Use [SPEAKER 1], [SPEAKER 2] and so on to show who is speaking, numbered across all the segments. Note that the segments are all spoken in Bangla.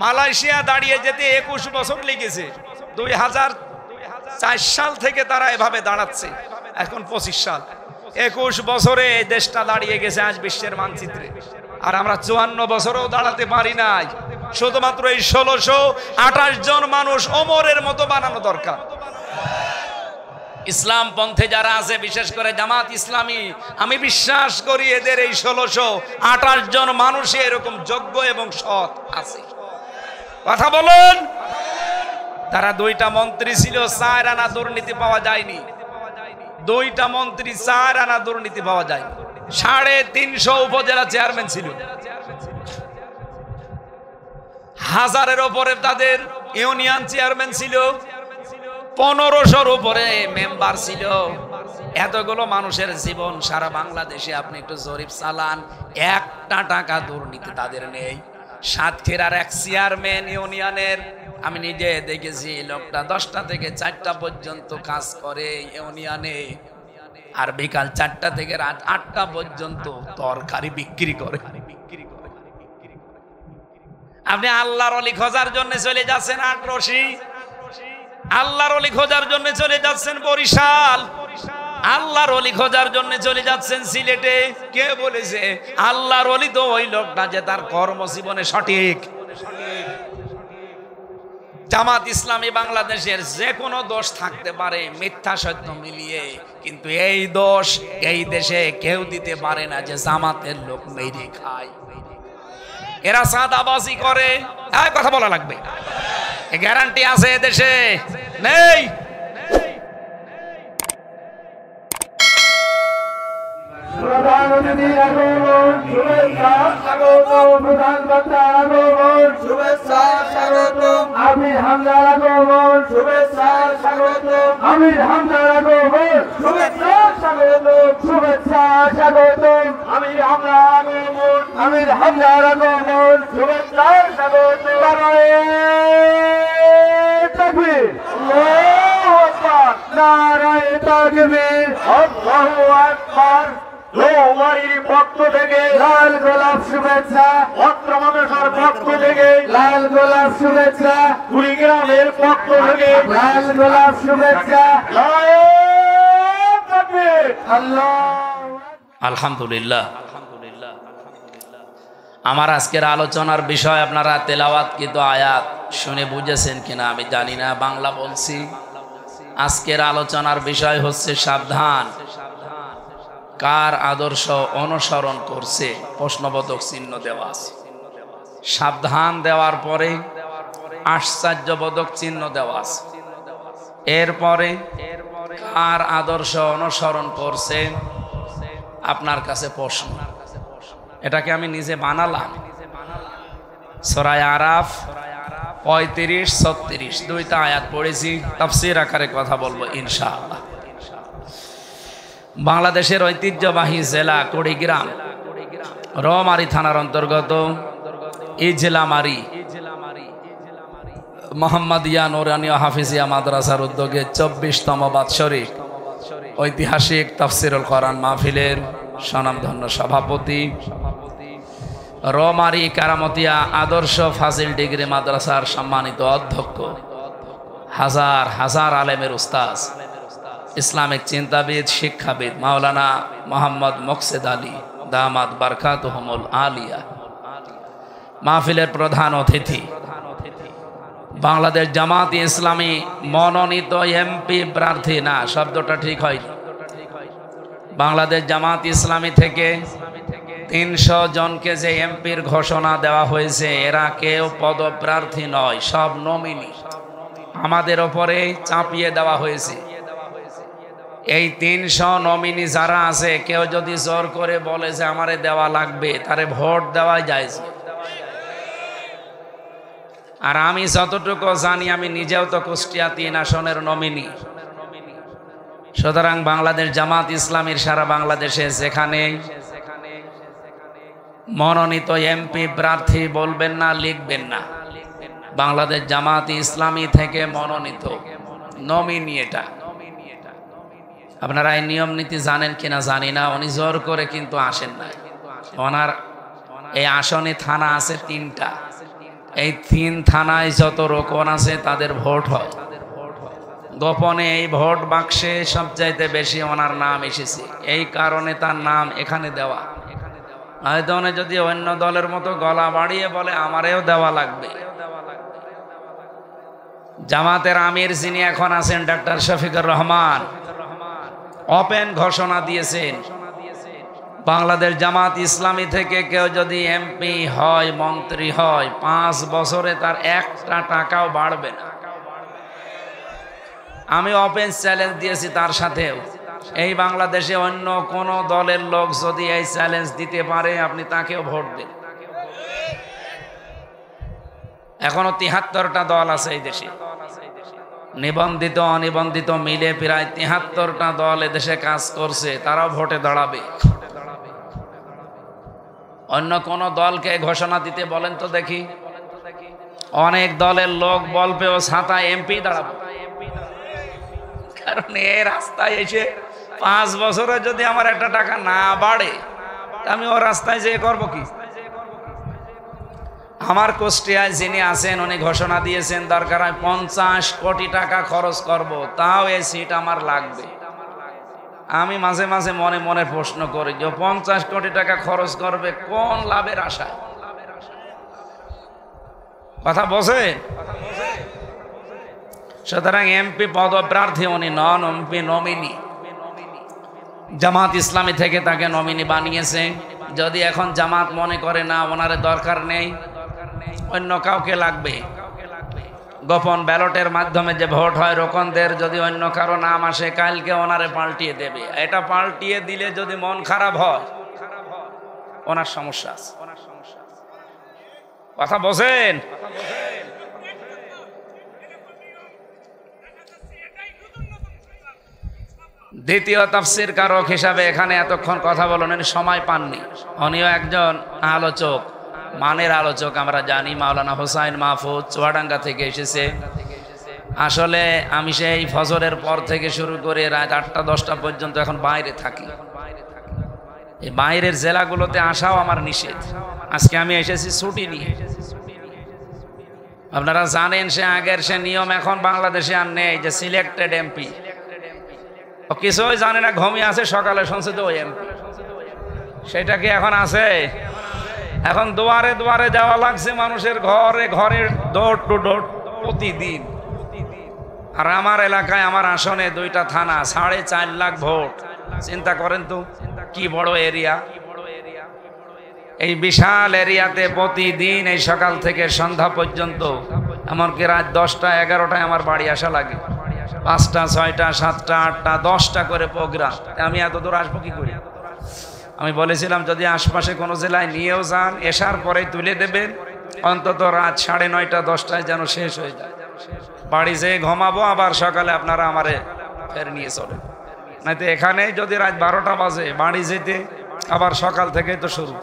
[SPEAKER 1] মালয়েশিয়া দাঁড়িয়ে যেতে 21 বছর লেগেছে। 2004 সাল থেকে তারা এভাবে দাঁড়াচ্ছে, এখন 25 সাল। 21 বছরে এই দেশটা দাঁড়িয়ে গেছে আজ বিশ্বের মানচিত্রে। আর আমরা 54 বছরেও দাঁড়াতে পারি নাই। শুধুমাত্র এই 1628 জন মানুষ ওমরের মতো বানানো দরকার। ইসলাম পন্থে যারা আছে, বিশেষ করে জামাত ইসলামী, আমি বিশ্বাস করি এদের এই 1628 জন মানুষই এরকম যোগ্য এবং সৎ আছে। কথা বলুন। তারা 2টা মন্ত্রী ছিল, 4 আনা দুর্নীতি পাওয়া যায়নি। 2টা মন্ত্রী, 4 আনা দুর্নীতি পাওয়া যায়। 350 উপজেলা চেয়ারম্যান ছিল, 1000-এর উপরে তাদের ইউনিয়ন চেয়ারম্যান ছিল, 1500-র উপরে মেম্বার ছিল। এতগুলো মানুষের জীবন সারা বাংলাদেশে আপনি একটু জরিপ চালান, 1 টাকা দুর্নীতি তাদের নেই। সাতক্ষীরার এক চেয়ারম্যান ইউনিয়নের, আমি নিজে দেখেছি, লোকটা 10টা থেকে 4টা পর্যন্ত কাজ করে ইউনিয়নে, আর বিকাল 4টা থেকে রাত 8টা পর্যন্ত তরকারি বিক্রি করে। আপনি আল্লাহর ওলি খোঁজার জন্য চলে যাচ্ছেন আটরশি, আল্লাহর ওলি খোঁজার জন্য চলে যাচ্ছেন বরিশাল, আল্লাহর ওলি খোঁজার জন্য চলে যাচ্ছেন সিলেটে। কে বলেছে আল্লাহর ওলি তো ওই লোকটা যে তার কর্মজীবনে সঠিক। জামাত ইসলামী বাংলাদেশের যে কোনো দোষ থাকতে পারে, মিথ্যা সত্য মিলিয়ে, কিন্তু এই দোষ এই দেশে কেউ দিতে পারে না যে জামাতের লোক মেরে খায়। এরা সাদাবাজি করে, কথা বলা লাগবে, গ্যারান্টি আছে এদেশে নেই।
[SPEAKER 2] প্রধান অতিথি আগমন, শুভেচ্ছা স্বাগতম। প্রধান বক্তা আগমন, শুভেচ্ছা স্বাগতম। আমির হামজার আগমন, শুভেচ্ছা স্বাগতম। আমির হামজার আগমন, শুভেচ্ছা স্বাগতম। শুভেচ্ছা স্বাগতম। আমির হামজার আগমন, আমির হামজার আগমন, শুভেচ্ছা স্বাগতম। নারায়ে তাকবীর, আল্লাহু আকবার। নারায়ে তাকবীর, আল্লাহু আকবার। নৌবাড়ির পক্ষ থেকে লাল গোলাপ শুভেচ্ছা, অত্র মানুষের পক্ষ থেকে লাল গোলাপ শুভেচ্ছা, কুড়িগ্রামের পক্ষ থেকে লাল গোলাপ শুভেচ্ছা।
[SPEAKER 1] আলহামদুলিল্লাহ। আমার আজকের আলোচনার বিষয় আপনারা তেলাওয়াতকৃত আয়াত শুনে বুঝেছেন কিনা আমি জানি না, বাংলা বলছি। আজকের আলোচনার বিষয় হচ্ছে সাবধান, কার আদর্শ অনুসরণ করছে, প্রশ্নবোধক চিহ্ন দেওয়া আছে। সাবধান দেওয়ার পরে আশ্চর্যবোধক চিহ্ন দেওয়া আছে। এরপরে কার আদর্শ অনুসরণ করছে আপনার কাছে প্রশ্ন। এটাকে আমি নিজে বানালাম। সূরা আরাফ 35-36 2টা আয়াত পড়েছি, তাফসীর আকারে কথা বলবো ইনশাআল্লাহ। বাংলাদেশের ঐতিহ্যবাহী জেলা কুড়িগ্রাম, রৌমারী থানার অন্তর্গত ইজলামারী মোহাম্মদিয়া নুরানিয়া হাফিজিয়া মাদ্রাসার উদ্যোগে 24তম বাৎসরিক ঐতিহাসিক তাফসীরুল কোরআন মাহফিলের স্বনামধন্য সভাপতি, রৌমারী কারামতিয়া আদর্শ ফাজিল ডিগ্রি মাদ্রাসার সম্মানিত অধ্যক্ষ, হাজার হাজার আলেমের উস্তাদ, ইসলামিক চিন্তাবিদ, শিক্ষাবিদ মাওলানা মোহাম্মদ মোকসেদ আলী দামাত বারকাতুহুমুল আলিয়া, মাহফিলের প্রধান অতিথি, বাংলাদেশ জামাত ইসলামী মনোনীত এমপি প্রার্থী, না শব্দটা ঠিক হয়, বাংলাদেশ জামাত ইসলামী থেকে 300 জনকে যে এমপির ঘোষণা দেওয়া হয়েছে, এরা কেউ পদপ্রার্থী নয়, সব নমিনি। আমাদের ওপরে চাপিয়ে দেওয়া হয়েছে। এই 300 নমিনি যারা আছে, কেউ যদি জোর করে বলে যে আমারে দেওয়া লাগবে, তারে ভোট দেওয়া যায়। আর আমি যতটুকু জানি, আমি নিজেও তো কুষ্টিয়া 3 আসনের নমিনি। সুতরাং বাংলাদেশ জামাত ইসলামীর সারা বাংলাদেশে যেখানে মনোনীত এমপি প্রার্থী বলবেন না, লিখবেন না, বাংলাদেশ জামাত ইসলামী থেকে মনোনীত নমিনি। এটা আপনারা এই নিয়ম নীতি জানেন কিনা জানি না। উনি জোর করে কিন্তু আসেন না। ওনার এই আসনে থানা আছে 3টা, এই 3 থানায় যত রোকন আছে তাদের ভোট হয় গোপনে। এই ভোট বাক্সে সবচাইতে বেশি ওনার নাম এসেছে, এই কারণে তার নাম এখানে দেওয়া। হয়তো উনি যদি অন্য দলের মতো গলা বাড়িয়ে বলে আমারেও দেওয়া লাগবে। জামাতের আমির যিনি এখন আছেন ডক্টর শফিকুর রহমান ওপেন ঘোষণা দিয়েছেন, বাংলাদেশ জামাত ইসলামী থেকে কেউ যদি এমপি হয়, মন্ত্রী হয়, 5 বছরে তার 1টা টাকাও বাড়বে না। আমি ওপেন চ্যালেঞ্জ দিয়েছি তার সাথেও, এই বাংলাদেশে অন্য কোন দলের লোক যদি এই চ্যালেঞ্জ দিতে পারে আপনি তাকেও ভোট দিন। এখনো 73টা দল আছে এই দেশে, নিবন্ধিত অনিবন্ধিত মিলে প্রায় 73টা দল এদেশে কাজ করছে, তারাও ভোটে দাঁড়াবে। অন্য কোন দলকে ঘোষণা দিতে বলেন তো দেখি। অনেক দলের লোক বলবে ও ছাতা এমপি দাঁড়াবে, কারণ এই রাস্তায় এসে 5 বছরে যদি আমার 1টা টাকা না বাড়ে আমি ও রাস্তায় যেয়ে করবো কি? আমার কুষ্টিয়ায় যিনি আছেন উনি ঘোষণা দিয়েছেন দরকার হয় 50 কোটি টাকা খরচ করব, তাও এই সিট আমার লাগবে। আমি মাঝে মাঝে মনে মনে প্রশ্ন করি যে 50 কোটি টাকা খরচ করবে কোন লাভের আশায়? কথা বোঝে? সুতরাং এমপি পদপ্রার্থী উনি নন, এমপি নমিনি। জামাত ইসলামী থেকে তাকে নমিনি বানিয়েছে। যদি এখন জামাত মনে করে না ওনারে দরকার নেই, অন্য কাউকে লাগবে, গোপন ব্যালটের মাধ্যমে যে ভোট হয় রোকনদের, যদি অন্য কারো নাম আসে কালকে ওনারে পাল্টিয়ে দেবে। এটা পাল্টিয়ে দিলে যদি মন খারাপ হয় ওনার সমস্যা আছে। কথা বোঝেন? দ্বিতীয় তাফসীর কারক হিসাবে এখানে এতক্ষণ কথা বলেন, সময় পাননি। উনিও একজন আলোচক, মানের আলোচক। আমরা জানি মাওলানা হোসাইন মাহফুজ চুয়াডাঙ্গা থেকে এসেছে। আসলে আমি সেই ফজরের পর থেকে শুরু করে রাত 8টা-10টা পর্যন্ত এখন বাইরে থাকি। এই বাইরের জেলাগুলোতে আসাও আমার নিষেধ। আজকে আমি এসেছি ছুটি নিয়ে। আপনারা জানেন সে আগের সে নিয়ম এখন বাংলাদেশে আর নেই, যে সিলেক্টেড এমপি। কিছুই জানে না, ঘুমিয়ে আছে, সকালে শুনছে তো ওই এমপি। সেটা কি এখন আছে? এখন দুয়ারে দুয়ারে যাওয়া লাগছে, মানুষের ঘরে ঘরে, ডোর টু ডোর প্রতিদিন। আর আমার এলাকায় আমার আসনে 2টা থানা, 4.5 লাখ ভোট। চিন্তা করেন তো কি বড় এরিয়া। এই বিশাল এরিয়াতে প্রতিদিন এই সকাল থেকে সন্ধ্যা পর্যন্ত, এমনকি রাত 10টা-11টায় আমার বাড়ি আসা লাগে। 5টা, 6টা, 7টা, 8টা, 10টা করে প্রোগ্রাম। আমি এত দূর আসবো কি করি? আমি বলেছিলাম যদি আশপাশে কোনো জেলায় নিয়েও যান, এসার পরে তুলে দেবেন, অন্তত রাত 9:30, 10টায় যেন শেষ হয়ে যায়। বাড়ি যেয়ে ঘুমাবো, আবার সকালে আপনারা আমারে ফের নিয়ে চলেন। নয়তো এখানে যদি রাত 12টা বাজে বাড়ি যেতে, আবার সকাল থেকে তো শুরু।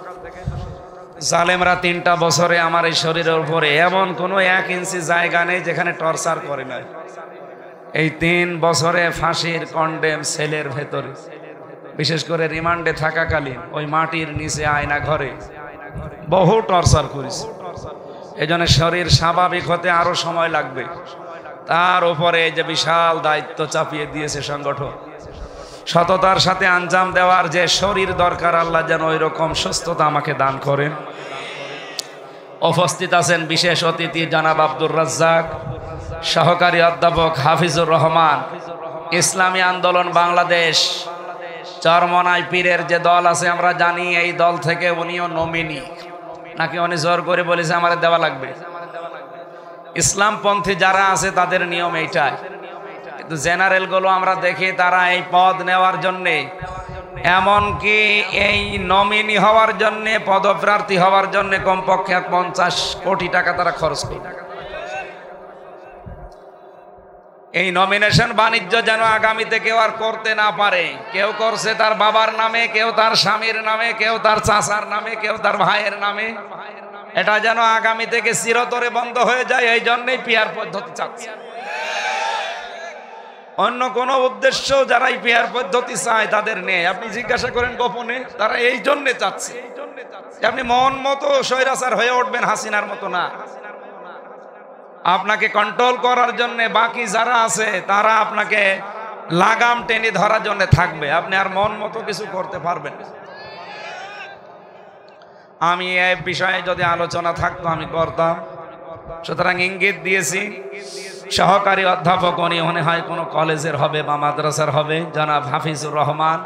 [SPEAKER 1] জালেমরা 3টা বছরে আমার এই শরীরের উপরে এমন কোনো 1 ইঞ্চি জায়গা নেই যেখানে টর্চার করে নাই। এই 3 বছরে ফাঁসির কন্ডেম সেলের ভেতরে, বিশেষ করে রিমান্ডে থাকাকালীন ওই মাটির নিচে আয়না ঘরে বহু টর্চার করেছে। এই জন্য শরীর স্বাভাবিক হতে আরো সময় লাগবে। তার উপরে যে বিশাল দায়িত্ব চাপিয়ে দিয়েছে সংগঠন, সততার সাথে আঞ্জাম দেওয়ার যে শরীর দরকার, আল্লাহ যেন ওই রকম সুস্থতা আমাকে দান করেন। উপস্থিত আছেন বিশেষ অতিথি জনাব আব্দুর রাজ্জাক, সহকারী অধ্যাপক হাফিজুর রহমান, ইসলামী আন্দোলন বাংলাদেশ চরমনাই পীরের যে দল আছে আমরা জানি, এই দল থেকে উনিও নমিনি। নাকি উনি জোর করে বলেছে আমার দেওয়া লাগবে? ইসলামপন্থী যারা আছে তাদের নিয়ম এইটাই, কিন্তু জেনারেল গুলো আমরা দেখি তারা এই পদ নেওয়ার জন্যে, এমনকি এই নমিনি হওয়ার জন্যে, পদপ্রার্থী হওয়ার জন্যে কমপক্ষে 50 কোটি টাকা তারা খরচ করে। এই নমিনেশন বাণিজ্য যেন আগামীতে কেউ আর করতে না পারে। কেউ করছে তার বাবার নামে, কেউ তার স্বামীর নামে, কেউ তার চাচার নামে, কেউ তার ভাইয়ের নামে। এটা যেন আগামী থেকে চিরতরে বন্ধ হয়ে যায়, এই জন্যই পিয়ার পদ্ধতি চাচ্ছে। অন্য কোন উদ্দেশ্য যারা এই পিয়ার পদ্ধতি চায় তাদের নেই। আপনি জিজ্ঞাসা করেন গোপনে, তারা এই জন্যে চাচ্ছে আপনি মন মতো স্বৈরাচার হয়ে উঠবেন, হাসিনার মতো না। আপনাকে কন্ট্রোল করার জন্য বাকি যারা আছে তারা আপনাকে লাগাম টেনে ধরার জন্য থাকবে, আপনি আর মন মতো কিছু করতে পারবেন না। আমি এই বিষয়ে যদি আলোচনা থাকতো আমি করতাম, সুতরাং ইঙ্গিত দিয়েছি। সহকারী অধ্যাপক উনি মনে হয় কোনো কলেজের হবে বা মাদ্রাসার হবে, জনাব হাফিজুর রহমান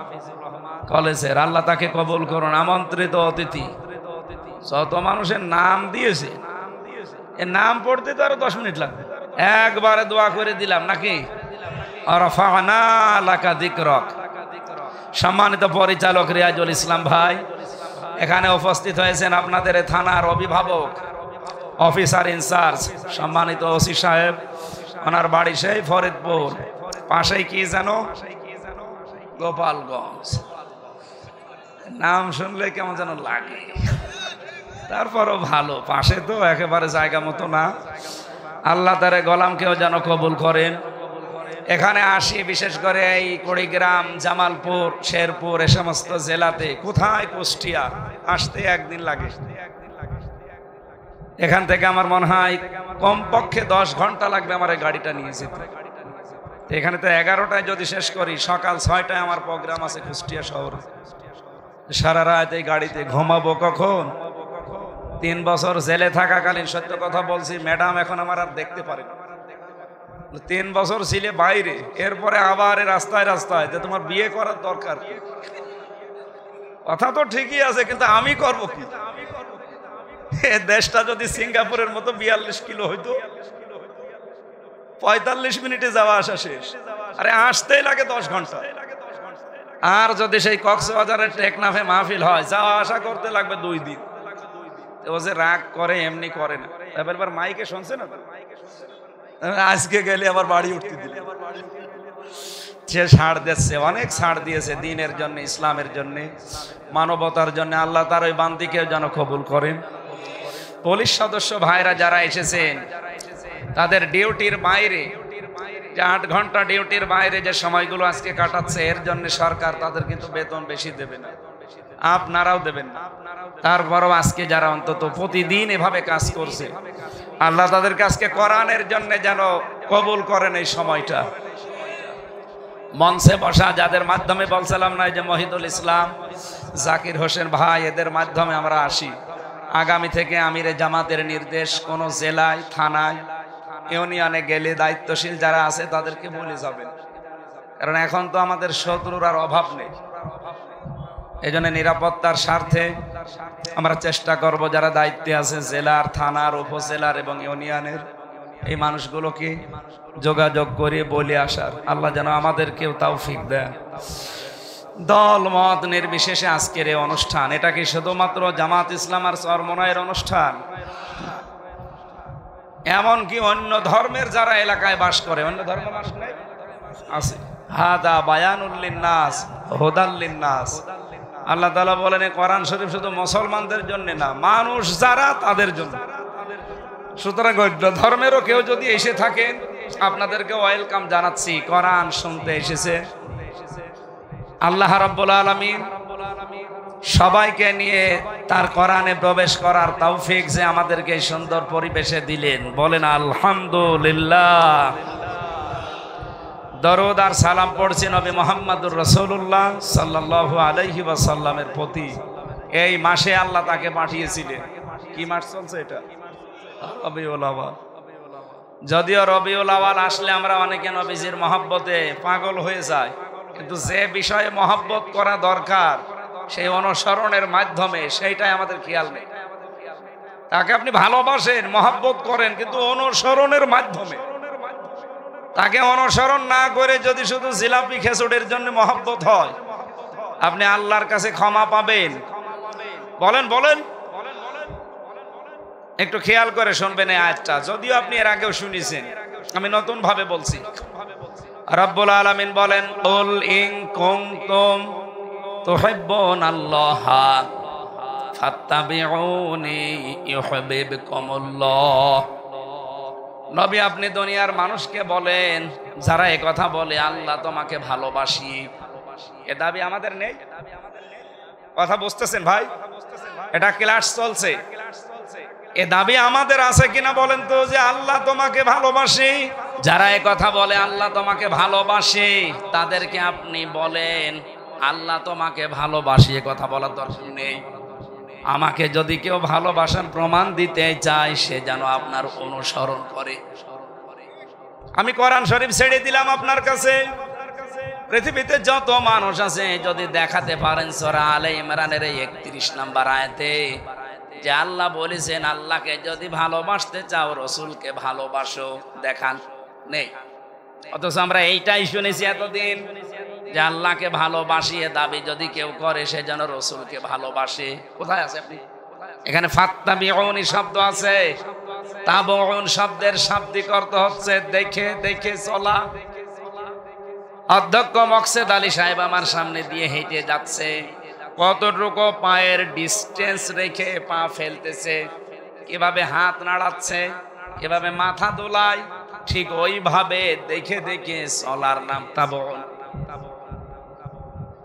[SPEAKER 1] কলেজের, আল্লাহ তাকে কবুল করুন। আমন্ত্রিত অতিথি যত মানুষের নাম দিয়েছে, এর নাম পড়তে তো আরো 10 মিনিট লাগবে, একবারে দোয়া করে দিলাম নাকি। রাফা'না লাকা যিকরাক। সম্মানিত পরিচালক রিয়াজুল ইসলাম ভাই এখানে উপস্থিত হয়েছেন, আপনাদের থানার অভিভাবক অফিসার ইনচার্জ সম্মানিত ওসি সাহেব, ওনার বাড়ি সেই ফরিদপুর, পাশেই কি জানো গোপালগঞ্জ। নাম শুনলে কেমন যেন লাগে, তারপরও ভালো, পাশে তো একেবারে জায়গা মতো না। আল্লাহ তার গোলামকেও যেন কবুল করেন। এখানে আসি বিশেষ করে এই কুড়িগ্রাম, জামালপুর, শেরপুর এ সমস্ত জেলাতে, কোথায় কুষ্টিয়া আসতে একদিন লাগে। এখান থেকে আমার মনে হয় কমপক্ষে 10 ঘন্টা লাগবে আমার এই গাড়িটা নিয়ে যেতে। এখানে তো 11টায় যদি শেষ করি, সকাল 6টায় আমার প্রোগ্রাম আছে কুষ্টিয়া শহরে। সারা রাত এই গাড়িতে ঘুমাবো কখন? 3 বছর জেলে থাকাকালীন সত্য কথা বলছি, ম্যাডাম এখন আমার আর দেখতে পারে না। 3 বছর ছিলে বাইরে, এরপরে আবার রাস্তায় রাস্তায়, যে তোমার বিয়ে করার দরকার। কথা তো ঠিকই আছে, কিন্তু আমি করব কি? দেশটা যদি সিঙ্গাপুরের মতো 42 কিলো হইতো, 45 মিনিটে যাওয়া আসা শেষ, আরে আসতেই লাগে 10 ঘন্টা। আর যদি সেই কক্সবাজারের টেকনাফে মাহফিল হয়, যাওয়া আসা করতে লাগবে 2 দিন। ও যে রাগ করে এমনি করে না, এবার মাইকে শুনছে না, আজকে গেলে আবার বাড়ি উঠতে দিল। সে ছাড় দিচ্ছে, অনেক ছাড় দিয়েছে দিনের জন্য, ইসলামের জন্য, মানবতার জন্য। আল্লাহ তার ওই বান্দিকে যেন কবুল করেন। পুলিশ সদস্য ভাইরা যারা এসেছেন, তাদের ডিউটির বাইরে, যে 8 ঘন্টা ডিউটির বাইরে যে সময়গুলো আজকে কাটাচ্ছে, এর জন্য সরকার তাদের কিন্তু বেতন বেশি দেবে না, আপনারাও দেবেন না। তারপরও আজকে যারা অন্তত প্রতিদিন এভাবে কাজ করছে, আল্লাহ তাদেরকে আজকে কোরআনের জন্য যেন কবুল করেন এই সময়টা। মঞ্চে বসা যাদের মাধ্যমে বলছিলাম না, যে মহিদুল ইসলাম, জাকির হোসেন ভাই, এদের মাধ্যমে আমরা আসি। আগামী থেকে আমিরে জামাতের নির্দেশ, কোন জেলায়, থানায়, ইউনিয়নে গেলে দায়িত্বশীল যারা আছে তাদেরকে বলে যাবেন, কারণ এখন তো আমাদের শত্রুর আর অভাব নেই। এই জন্য নিরাপত্তার স্বার্থে আমরা চেষ্টা করব যারা দায়িত্বে আছে জেলার, থানার, উপজেলার এবং ইউনিয়নের, এই মানুষগুলোকে যোগাযোগ করে বলে আসার। আল্লাহ যেন আমাদেরকেও তৌফিক দেয়। দল মত নির্বিশেষে আজকের এই অনুষ্ঠান, এটা কি শুধুমাত্র জামাত ইসলাম আর চরমনায়ের অনুষ্ঠান? এমনকি অন্য ধর্মের যারা এলাকায় বাস করে, অন্য ধর্ম বাস নেই আছে, হাদা বায়ানুল লিন্নাস হুদাল লিন্নাস। আল্লাহ তাআলা বলেন কোরআন শরীফ শুধু মুসলমানদের জন্য না, মানুষ যারা তাদের জন্য। সুতরাং ধর্মেরও কেউ যদি এসে থাকেন, আপনাদেরকে ওয়েলকাম জানাচ্ছি। কোরআন শুনতে এসেছে, আল্লাহ রাব্বুল আলামিন সবাইকে নিয়ে তার কোরআনে প্রবেশ করার তৌফিক যে আমাদেরকে এই সুন্দর পরিবেশে দিলেন, বলেন আলহামদুলিল্লাহ। দরুদ আর সালাম পড়ছি নবী মুহাম্মদুর রাসূলুল্লাহ সাল্লাল্লাহু আলাইহি ওয়াসাল্লামের প্রতি। এই মাসে আল্লাহ তাকে পাঠিয়েছিলেন। কি মাস চলছে এটা? রবিউল আউয়াল। যদিও রবিউল আউয়াল আসলে আমরা অনেকে নবীজির মহব্বতে পাগল হয়ে যায়, কিন্তু যে বিষয়ে মহব্বত করা দরকার সেই অনুসরণের মাধ্যমে সেইটাই আমাদের খেয়াল নেই। তাকে আপনি ভালোবাসেন, মহব্বত করেন, কিন্তু অনুসরণের মাধ্যমে। তাকে অনুসরণ না করে যদি শুধু জিলাপি খেচুড়ির জন্য মহব্বত হয়, আপনি আল্লাহর কাছে ক্ষমা পাবেন? বলেন বলেন, একটু খেয়াল করে শুনবেন এই আয়াতটা, যদিও আপনি এর আগেও শুনেছেন, আমি নতুন ভাবে বলছি। রব্বুল আলামিন বলেন, কুল ইন কুনতুম তুহিব্বুনাল্লাহ ফাত্তাবিউনি ইউহিব্বুকুমুল্লাহ। নবী আপনি দুনিয়ার মানুষকে বলেন, যারা এই কথা বলে আল্লাহ তোমাকে ভালোবাসি, এ দাবি আমাদের নেই। কথা বুঝতেছেন ভাই? এটা ক্লাস চলছে, এ দাবি আমাদের আছে কিনা বলেন তো, যে আল্লাহ তোমাকে ভালোবাসে? যারা এ কথা বলে আল্লাহ তোমাকে ভালোবাসে, তাদেরকে আপনি বলেন আল্লাহ তোমাকে ভালোবাসে, এ কথা বলার দরকার নেই। আমাকে যদি কেউ ভালোবাসার প্রমাণ দিতে চায়, সে যেন আপনার অনুসরণ করে। আমি কোরআন শরীফ ছেড়ে দিলাম আপনার কাছে। পৃথিবীতে যত মানুষ আছে, যদি দেখাতে পারেন সূরা আলে ইমরানের 31 নম্বর আয়াতে যে আল্লাহ বলেছেন আল্লাহকে যদি ভালোবাসতে চাও রসুলকে ভালোবাসো, দেখান। নেই। অথচ আমরা এইটাই শুনেছি এতদিন, যে আল্লাহকে ভালোবাসিয়ে দাবি যদি কেউ করে, সে যেন রসুলকে ভালোবাসে। কোথায় আছে আপনি? এখানে ফাত্তাবিউনি শব্দ আছে। তাবউন শব্দের শাব্দিক অর্থ হচ্ছে দেখে দেখে চলা। অধ্যক্ষ মকসেদ আলী সাহেব আমার সামনে দিয়ে হেঁটে যাচ্ছে, কতটুকু পায়ের ডিস্টেন্স রেখে পা ফেলতেছে, কিভাবে হাত নাড়াচ্ছে, কিভাবে মাথা দোলায়, ঠিক ওইভাবে দেখে দেখে চলার নাম তাবউন।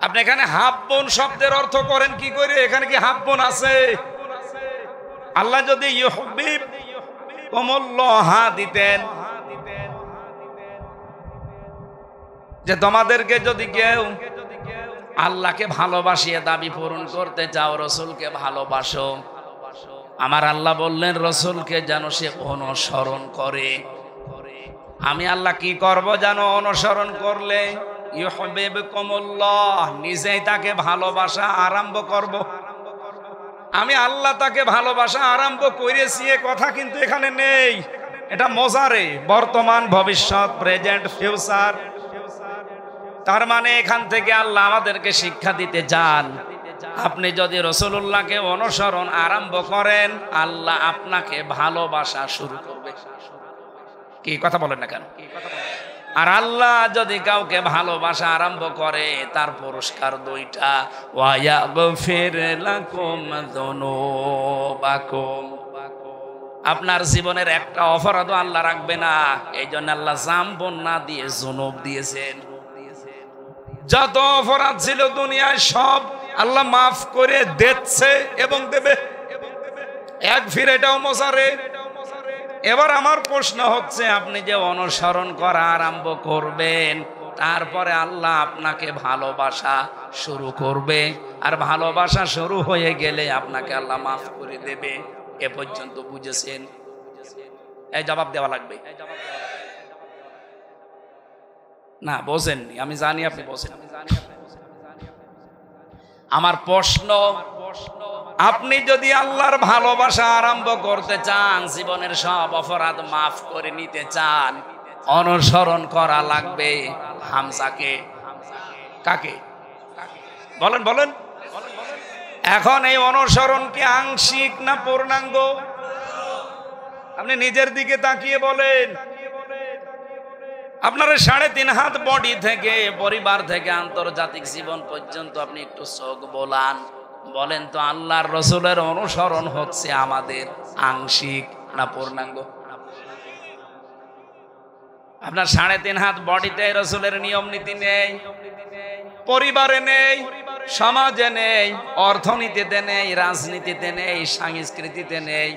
[SPEAKER 1] আপনি এখানে হাব্বন শব্দের অর্থ করেন কি করে? এখানে কি হাব্বন আছে? আল্লাহ যদি ইউহিব্বুকুমুল্লাহ দিতেন, যে তোমাদেরকে যদি কেউ আল্লাহকে ভালোবাসিয়ে দাবি পূরণ করতে চাও, রসুলকে ভালোবাসো, আমার আল্লাহ বললেন রসুলকে যেন সে অনুসরণ করে। আমি আল্লাহ কি করব যেন অনুসরণ করলে? ইউহিব্বুকুমুল্লাহ, নিজেই তাকে ভালোবাসা আরম্ভ করব। আমি আল্লাহ তাকে ভালোবাসা আরম্ভ করেছি, এ কথা কিন্তু এখানে নেই। এটা মজারে, বর্তমান, ভবিষ্যৎ, প্রেজেন্ট, ফিউচার। তার মানে এখান থেকে আল্লাহ আমাদেরকে শিক্ষা দিতে চান, আপনি যদি রাসূলুল্লাহকে অনুসরণ আরম্ভ করেন, আল্লাহ আপনাকে ভালোবাসা শুরু করবে। কি কথা বলেন না কেন? আর আল্লাহ যদি কাউকে ভালোবাসা আরম্ভ করে, তার পুরস্কার দুইটা, ওয়ায়াগফির লাকুম যুনুবাকুম। আপনার জীবনের একটা অপরাধও আল্লাহ রাখবে না। এই জন্য আল্লাহ জামবন না দিয়ে যুনুব দিয়েছেন। যত অপরাধ ছিল দুনিয়ায় সব আল্লাহ মাফ করে দিচ্ছে এবং দেবে। এক ফির এটাও মজারে। এবার আমার প্রশ্ন হচ্ছে, আপনি যে অনুসরণ করা আরম্ভ করবেন, তারপরে আল্লাহ আপনাকে ভালোবাসা শুরু করবে, আর ভালোবাসা শুরু হয়ে গেলে আপনাকে আল্লাহ মাফ করে দেবে। এ পর্যন্ত বুঝেছেন? এই জবাব দেওয়া লাগবে না? বোঝেননি? আমি জানি আপনি বোঝেন। আমার প্রশ্ন, আপনি যদি আল্লাহর ভালোবাসা আরম্ভ করতে চান, জীবনের সব অপরাধ মাফ করে নিতে চান, অনুসরণ করা লাগবে হামজাকে। কাকে? বলেন বলেন। এখন এই অনুসরণ কি আংশিক না পূর্ণাঙ্গ? আপনি নিজের দিকে তাকিয়ে বলেন। আপনার 3.5 হাত বডি থেকে, পরিবার থেকে আন্তর্জাতিক জীবন পর্যন্ত আপনি একটু চোখ বোলান, বলেন তো আল্লাহর রসুলের অনুসরণ হচ্ছে আমাদের আংশিক না পূর্ণাঙ্গ? আপনার 3.5 হাত বডিতে রসুলের নিয়ম নীতি নেই, পরিবারে নেই, সমাজে নেই, অর্থনীতিতে নেই, রাজনীতিতে নেই, সংস্কৃতিতে নেই,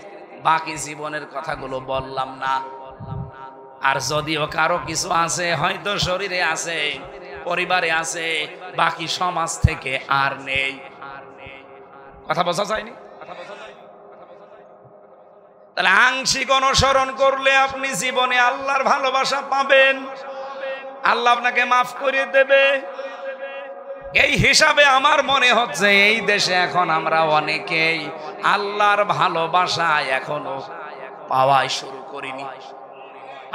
[SPEAKER 1] বাকি জীবনের কথাগুলো বললাম না। আর যদিও কারো কিছু আছে, হয়তো শরীরে আছে, পরিবারে আছে, বাকি সমাজ থেকে আর নেই। কথা বোঝা যায়নি? তাহলে আংশিক অনুসরণ করলে আপনি জীবনে আল্লাহর ভালোবাসা পাবেন, আল্লাহ আপনাকে মাফ করে দেবে। এই হিসাবে আমার মনে হচ্ছে এই দেশে এখন আমরা অনেকেই আল্লাহর ভালোবাসা এখনো পাওয়াই শুরু করিনি।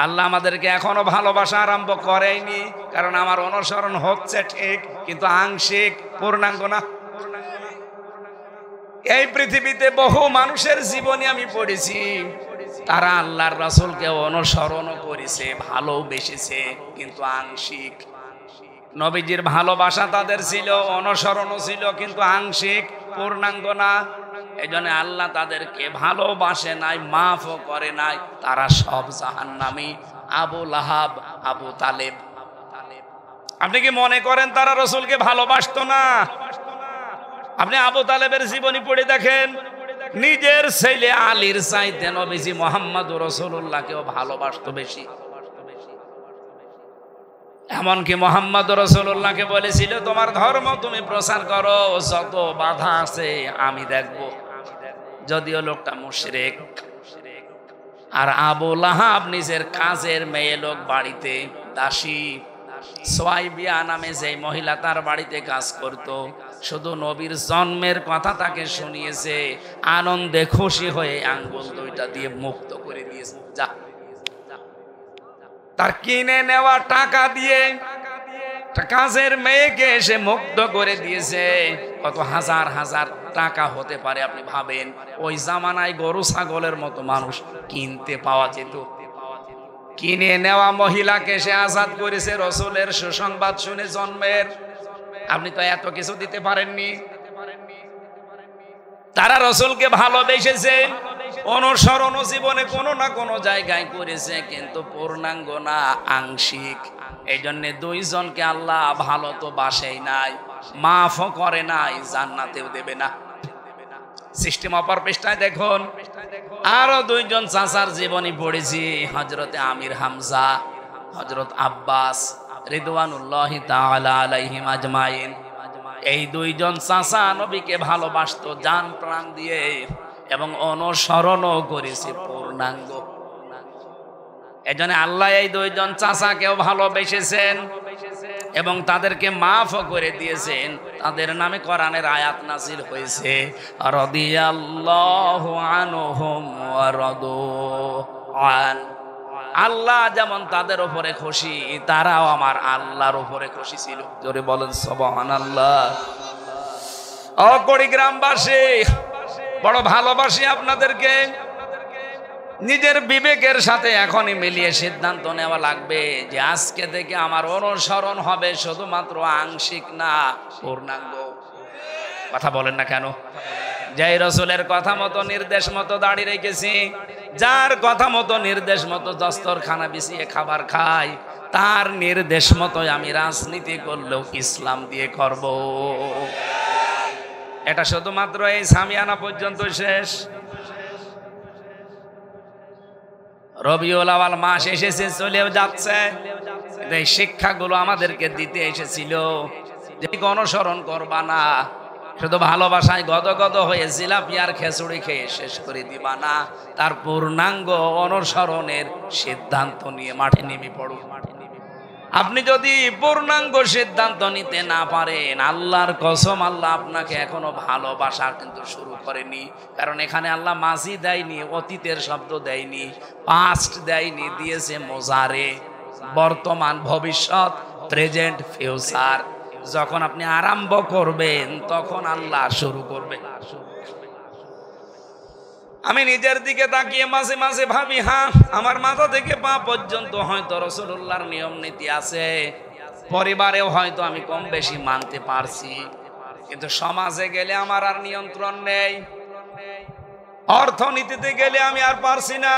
[SPEAKER 1] আল্লাহ আমাদেরকে এখনো ভালোবাসা আরম্ভ করেনি, কারণ আমার অনুসরণ হচ্ছে ঠিক, কিন্তু আংশিক, পূর্ণাঙ্গ না। এই পৃথিবীতে বহু মানুষের জীবনী আমি পড়েছি, তারা আল্লাহর রাসূলকে অনুসরণ করেছে, ভালোবেসেছে, কিন্তু আংশিক। নবীজির ভালোবাসা তাদের ছিল, অনুসরণও ছিল, কিন্তু আংশিক, পূর্ণাঙ্গ না। এই জন্য আল্লাহ তাদেরকে ভালোবাসে নাই, মাফও করে নাই। তারা সব জাহান্নামী। আবু লাহাব, আবু তালেব। আপনি কি মনে করেন তারা রসুলকে ভালোবাসতো না? আপনি আবু তালেবের জীবনী পড়ে দেখেন, নিজের ছেলে আলীর চাইতে নবীজি মুহাম্মদ রাসূলুল্লাহকেও ভালোবাসতো বেশি। এমনকি মুহাম্মদ রাসূলুল্লাহকে বলেছিল, তোমার ধর্ম তুমি প্রচার করো, যত বাধা আছে আমি দেখব। যদিও লোকটা মুশরিক। আর আবু লাহাব নিজের কাজের মেয়ে লোক বাড়িতে দাসী সোয়াইবিয়া নামে যে মহিলা তার বাড়িতে কাজ করত, শুধু নবীর জন্মের কথা তাকে শুনিয়েছে, আনন্দে খুশি হয়ে আঙ্গুল দুইটা দিয়ে মুক্ত করে দিয়েছে। যা, তার কিনে নেওয়া টাকা দিয়ে কাজের মেয়েকে এসে মুক্ত করে দিয়েছে। কত হাজার হাজার টাকা হতে পারে আপনি ভাবেন। ওই জামানায় গরু ছাগলের মতো মানুষ কিনতে পাওয়া যেত। কিনে নেওয়া মহিলাকে সে আজাদ করেছে রসুলের সুসংবাদ শুনে জন্মের। আপনি তো এত কিছু দিতে পারেননি। তারা রসুলকে ভালোবেসেছে, অনুসরণ জীবনে কোনো না কোনো জায়গায় করেছে, কিন্তু পূর্ণাঙ্গ না, আংশিক। এই জন্য দুইজনকে আল্লাহ ভালো তো বাসেই নাই, মাফও করে নাই, জান্নাতেও দেবে না। সিস্টেম অপর পৃষ্ঠায় দেখুন, আরো দুইজন চাচার জীবনী পড়েছি, হযরতে আমির হামজা, হযরত আব্বাস রিদওয়ানুল্লাহি তাআলা আলাইহিম আজমাইন। এই দুইজন চাচা নবীকে ভালোবাসতো জান প্রাণ দিয়ে এবং অনুসরণও করেছে পূর্ণাঙ্গ। এজন্য আল্লাহ এই দুইজন চাচাকেও ভালোবেসেছেন এবং তাদেরকে মাফও করে দিয়েছেন। তাদের নামে কোরআনের আয়াত নাযিল হয়েছে, রাদিয়াল্লাহু আনহুম ওয়া রাদু আন। আল্লাহ যেমন তাদের উপরে খুশি, তারাও আমার আল্লাহর উপরে খুশি ছিল। জোরে বলেন সুবহানাল্লাহ। ও কুড়িগ্রামবাসী, বড় ভালোবাসি আপনাদেরকে। নিজের বিবেকের সাথে এখনই মিলিয়ে সিদ্ধান্ত নেওয়া লাগবে যে আজকে থেকে আমার অনুসরণ হবে শুধুমাত্র আংশিক না, পূর্ণাঙ্গ। কথা বলেন না কেন? যেই রসুলের কথা মতো নির্দেশ মতো দাঁড়িয়ে রেখেছি, যার কথা মতো নির্দেশ মতো দস্তরখানা বিছিয়ে খাবার খাই, তার নির্দেশ মতো আমি রাজনীতি করলেও ইসলাম দিয়ে করব। এটা শুধুমাত্র এই সামিয়ানা পর্যন্ত শেষ। রবিউল আউয়াল মাস এসেছে, চলেও যাচ্ছে। এই শিক্ষাগুলো আমাদেরকে দিতে এসেছিল যে অনুসরণ করবা না, শুধু ভালোবাসায় গদগদ হয়ে জিলাপি আর খিচুড়ি খেয়ে শেষ করে দিবা না, তার পূর্ণাঙ্গ অনুসরণের সিদ্ধান্ত নিয়ে মাঠে নেমে পড়ো। আপনি যদি পূর্ণাঙ্গ সিদ্ধান্ত নিতে না পারেন, আল্লাহর কসম, আল্লাহ আপনাকে এখনো ভালোবাসা কিন্তু শুরু করেনি। কারণ এখানে আল্লাহ মাজি দেয়নি, অতীতের শব্দ দেয়নি, পাস্ট দেয়নি, দিয়েছে মোজারে, বর্তমান, ভবিষ্যৎ, প্রেজেন্ট, ফিউচার। যখন আপনি আরম্ভ করবেন তখন আল্লাহ শুরু করবে। আমি নিজের দিকে তাকিয়ে মাঝে মাঝে ভাবি, হ্যাঁ, আমার মাথা থেকে পা পর্যন্ত হয়তো রাসূলুল্লাহর নিয়ম নীতি আছে, পরিবারেও হয়তো আমি কম বেশি মানতে পারছি, কিন্তু সমাজে গেলে আমার আর নিয়ন্ত্রণ নেই। অর্থনীতিতে গেলে আমি আর পারছি না,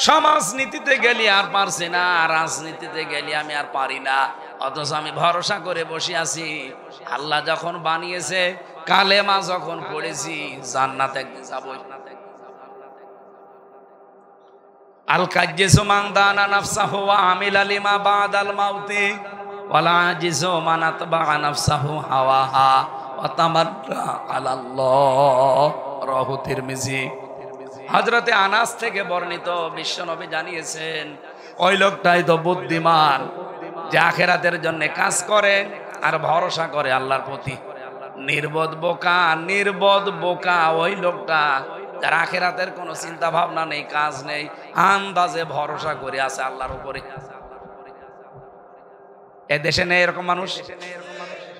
[SPEAKER 1] সমাজনীতিতে গেলে আর পারছি না, রাজনীতিতে গেলে আমি আর পারি না। অথচ আমি ভরসা করে বসে আছি, আল্লাহ যখন বানিয়েছে, কালেমা যখন পড়েছি, জান্নাতে একদিন যাবই। আল কাজ্জিসু মান দানা নাফসাহু ওয়া আমিলা লিমা বাদাল মাউতি ওয়ালা আজিজু মান আতবা নাফসাহু হাওয়াহা ওয়া তামান্না আলাল্লাহ। রাহু তিরমিজি। হযরতে আনাস থেকে বর্ণিত, বিশ্বনবী জানিয়েছেন, ওই লোকটাই তো বুদ্ধিমান যে আখিরাতের জন্য কাজ করে আর ভরসা করে আল্লাহর প্রতি। নির্বোধ বোকা ওই লোকটা যার আখিরাতের কোনো চিন্তা ভাবনা নেই, কাজ নেই, আন্দাজে ভরসা করে আছে আল্লাহর উপরে। এ দেশে নেই এরকম মানুষ।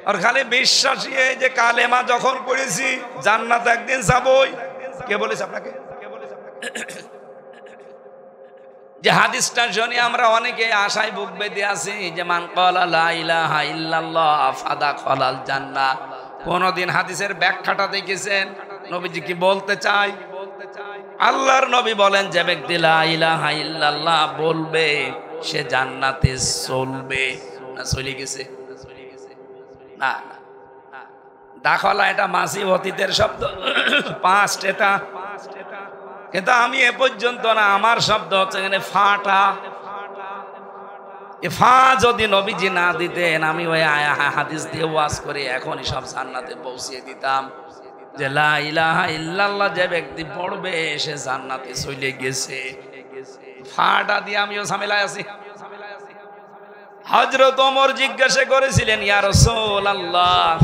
[SPEAKER 1] আর খালি বিশ্বাসী, এই যে কালেমা যখন পড়েছি, জান্নাত একদিন যাবই। কে বলেছে আপনাকে? যে হাদিসটা শুনে আমরা অনেকে আশায় বুক বেঁধে আছি যে মান ক্বালা লা ইলাহা ইল্লাল্লাহ ফাদাখালাল জান্নাহ। কোনদিন হাদিসের ব্যাখ্যাটা দেখেছেন? নবীজি কি বলতে চায়? আল্লাহর নবী বলেন, যে ব্যক্তি লা ইলাহা ইল্লাল্লাহ বলবে সে জান্নাতে চলবে। না চলে গেছে? না, দাখলা এটা মাসি অতীতের শব্দ, পাস্ট এটা। কিন্তু আমি এ পর্যন্ত না, আমার শব্দ হচ্ছে এখানে ফাটা। ফা যদি নবীজি না দিতেন, আমি ওই হাদিস দিয়ে ওয়াজ করে এখনই সব জান্নাতে পৌঁছিয়ে দিতাম যে লা ইলাহা ইল্লাল্লাহ যে ব্যক্তি পড়বে সে জান্নাতে চলে গেছে। ফাটা দিয়ে আমিও ঝামেলায় আছি। হযরত ওমর জিজ্ঞাসা করেছিলেন, ইয়া রাসূলুল্লাহ,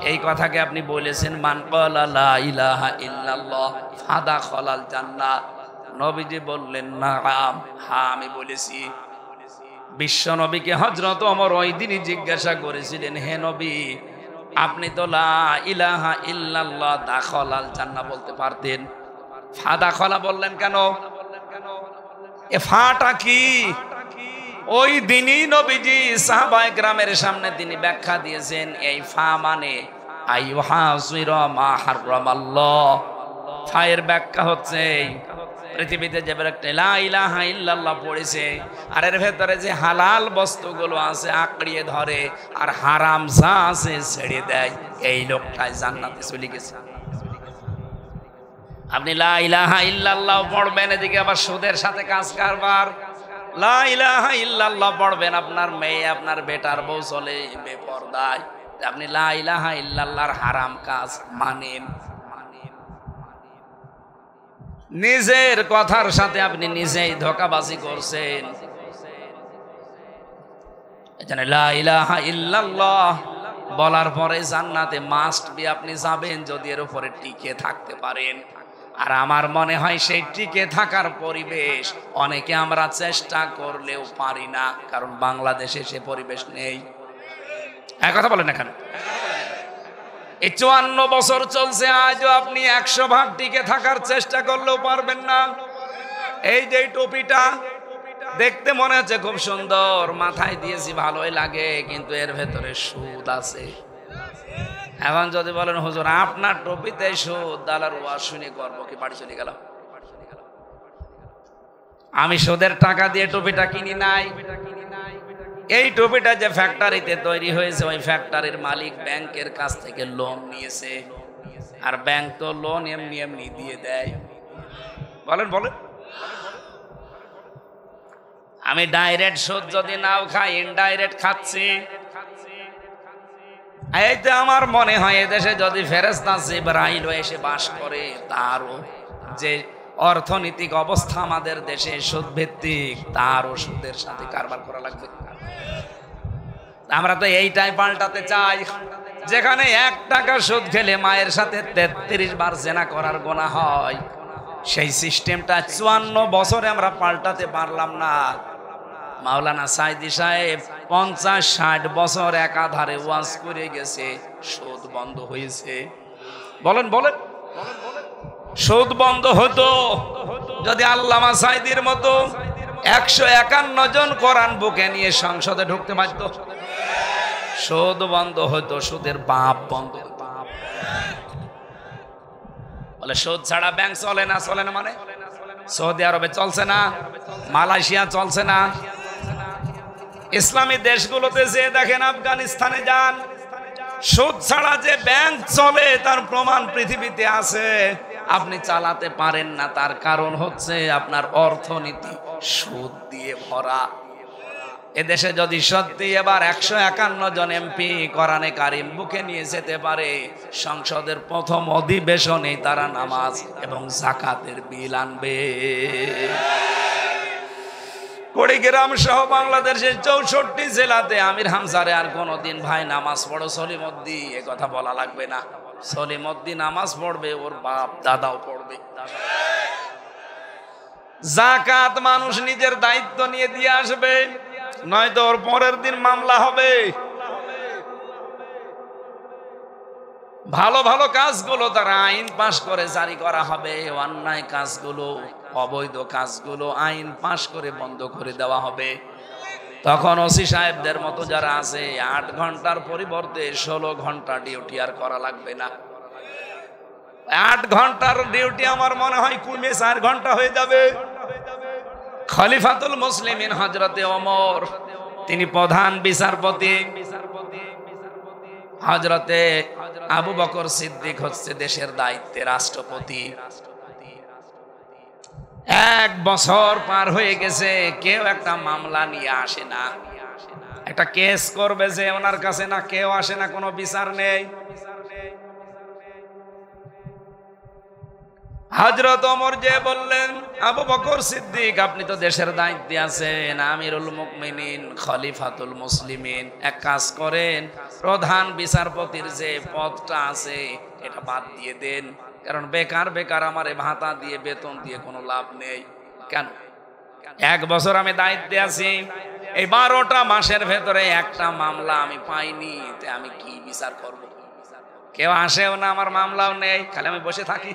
[SPEAKER 1] এই কথাকে আপনি বলেছেন মান ক্বালা লা ইলাহা ইল্লাল্লাহ ফাদাখালাল জান্নাহ। নবীজি বললেন নাআম, হ্যাঁ আমি বলেছি। বিশ্ব নবীকে হযরত ওমর ওই দিনই জিজ্ঞাসা করেছিলেন, হে নবী, আপনি তো লা ইলাহা ইল্লাল্লাহ দাখালাল জান্নাহ বলতে পারতেন, ফাদাখালা বললেন কেন? এ ফাটা কি? ওই দিনই নবীজি সাহাবায়ে কেরামের সামনে তিনি ব্যাখ্যা দিয়েছেন, এই ফা মানে আইয়ুহাসিরা মা হারামাল্লাহ। ফায়ের ব্যাখ্যা হচ্ছে পৃথিবীতে যে ব্যক্তি লা ইলাহা ইল্লাল্লাহ পড়েছে আর এর ভেতরে যে হালাল বস্তুগুলো আছে আঁকড়িয়ে ধরে আর হারাম যা আছে ছেড়ে দেয়, এই লোকটাই জান্নাতে চলে গেছে। আপনি লা ইলাহা ইল্লাল্লাহ পড়বেন, এদিকে আবার সুদের সাথে কাজ কারবার। লা ইলাহা ইল্লাল্লাহ পড়বেন, আপনার মেয়ে আপনার বেটার বউ চলে বেপরদায়, আপনি লা ইলাহা ইল্লাল্লাহর হারাম কাজ মানেন। নিজের কথার সাথে আপনি নিজেই ধোঁকাবাজি করছেন। এখানে লা ইলাহা ইল্লাল্লাহ বলার পরে জান্নাতে মাস্ট বি আপনি যাবেন যদি এর উপরে টিকে থাকতে পারেন। আর আমার মনে হয় সেই টিকে থাকার পরিবেশ অনেকে আমরা চেষ্টা করলেও পারি না, কারণ বাংলাদেশে সে পরিবেশ নেই। এক কথা বলেন এখানে, এই 54 বছর চলছে, আজও আপনি 100 ভাগ টিকে থাকার চেষ্টা করলেও পারবেন না। এই যে টুপিটা দেখতে মনে হচ্ছে খুব সুন্দর, মাথায় দিয়েছি ভালোই লাগে, কিন্তু এর ভেতরে সুদ আছে। এখন যদি বলেন হুজুর আপনার টুপিতে সুদ, দালার ওয়াজ শুনে করবো কি, বাড়ি চলে গেলাম। আমি সুদের টাকা দিয়ে টুপিটা কিনি নাই। এই টুপিটা যে ফ্যাক্টরিতে তৈরি হয়েছে, ওই ফ্যাক্টরির মালিক ব্যাংকের কাছ থেকে লোন নিয়েছে, আর ব্যাংক তো লোন এমনি এমনি দিয়ে দেয়। বলেন বলেন, আমি ডাইরেক্ট সুদ যদি নাও খাই, ইনডাইরেক্ট খাচ্ছি। এইতে আমার মনে হয় এদেশে যদি ফেরেশতা জিবরাইল এসে বাস করে, তারও যে অর্থনৈতিক অবস্থা আমাদের দেশে সুদ ভিত্তিক, তারও সুদের সাথে কারবার করা লাগবে। আমরা তো এইটাই পাল্টাতে চাই, যেখানে 1 টাকা সুদ খেলে মায়ের সাথে 33 বার জেনা করার গুনাহ হয়, সেই সিস্টেমটা 54 বছরে আমরা পাল্টাতে পারলাম না। মাওলানা সাইদি সাহেব 50-60 বছর একাধারে ওয়াজ করে গেছে, সুদ বন্ধ হয়েছে। বলেন বলেন, সুদ বন্ধ হতো যদি আল্লামা সাইদির মতো 151 জন কোরআন বুকে নিয়ে সংসদে ঢুকতে পারত। সুদ বন্ধ হতো, সুদের বাপ বন্ধ হতো। বলে সুদ ছাড়া ব্যাংক চলে না, চলে না মানে সৌদি আরবে চলছে না, মালয়েশিয়া চলছে না। ইসলামী দেশগুলোতে যে দেখেন, আফগানিস্তানে যান, সুদ ছাড়া যে ব্যাংক চলে তার প্রমাণ পৃথিবীতে আছে। আপনি চালাতে পারেন না, তার কারণ হচ্ছে আপনার অর্থনীতি সুদ দিয়ে ভরা। এদেশে যদি সত্যি এবার 151 জন এমপি কোরআনে কারিম বুকে নিয়ে যেতে পারে, সংসদের প্রথম অধিবেশনে তারা নামাজ এবং যাকাতের বিল আনবে। কুড়িগ্রাম সহ বাংলাদেশের 64 জেলাতে আমির হামজারে আর কোনদিন ভাই নামাজ পড়ো সলিমদ্দি এ কথা বলা লাগবে না। সলিমদ্দি নামাজ পড়বে, ওর বাপ দাদাও পড়বে। যাকাত মানুষ নিজের দায়িত্ব নিয়ে দিয়ে আসবে, নয়তো ওর পরের দিন মামলা হবে। ভালো ভালো কাজগুলো তারা আইন পাশ করে জারি করা হবে, অন্যায় কাজগুলো অবৈধ কাজগুলো আইন পাশ করে বন্ধ করে দেওয়া হবে। তখন ওসি সাহেবদের মতো যারা আছে 8 ঘন্টার পরিবর্তে 16 ঘন্টা ডিউটি আর করা লাগবে না। 8 ঘন্টার ডিউটি আমার মনে হয় কমে 4 ঘন্টা হয়ে যাবে। খলিফাতুল মুসলিমিন হযরতে ওমর, তিনি প্রধান বিচারপতি, হযরতে আবু বকর সিদ্দিক হচ্ছে দেশের দায়িত্বে রাষ্ট্রপতি। 1 বছর পার হয়ে গেছে, কেউ একটা মামলা নিয়ে আসে না। একটা কেস করবে যে ওনার কাছে না, কেউ আসে না, কোনো বিচার নেই। হযরত ওমর যে বললেন, আবু বকর সিদ্দিক আপনি তো দেশের দায়িত্বে আছেন, আমিরুল মুমিনিন, খলিফাতুল মুসলিমিন, এক কাজ করেন, প্রধান বিচারপতির যে পদটা আছে এটা বাদ দিয়ে দেন, কারণ বেকার বেকার আমার ভাতা দিয়ে বেতন দিয়ে কোনো লাভ নেই। কেন? 1 বছর আমি দায়িত্বে আছি, এই 12টা মাসের ভেতরে একটা মামলা আমি পাইনি, তে আমি কি বিচার করব? কেউ আসেও না, আমার মামলাও নেই, খালি আমি বসে থাকি।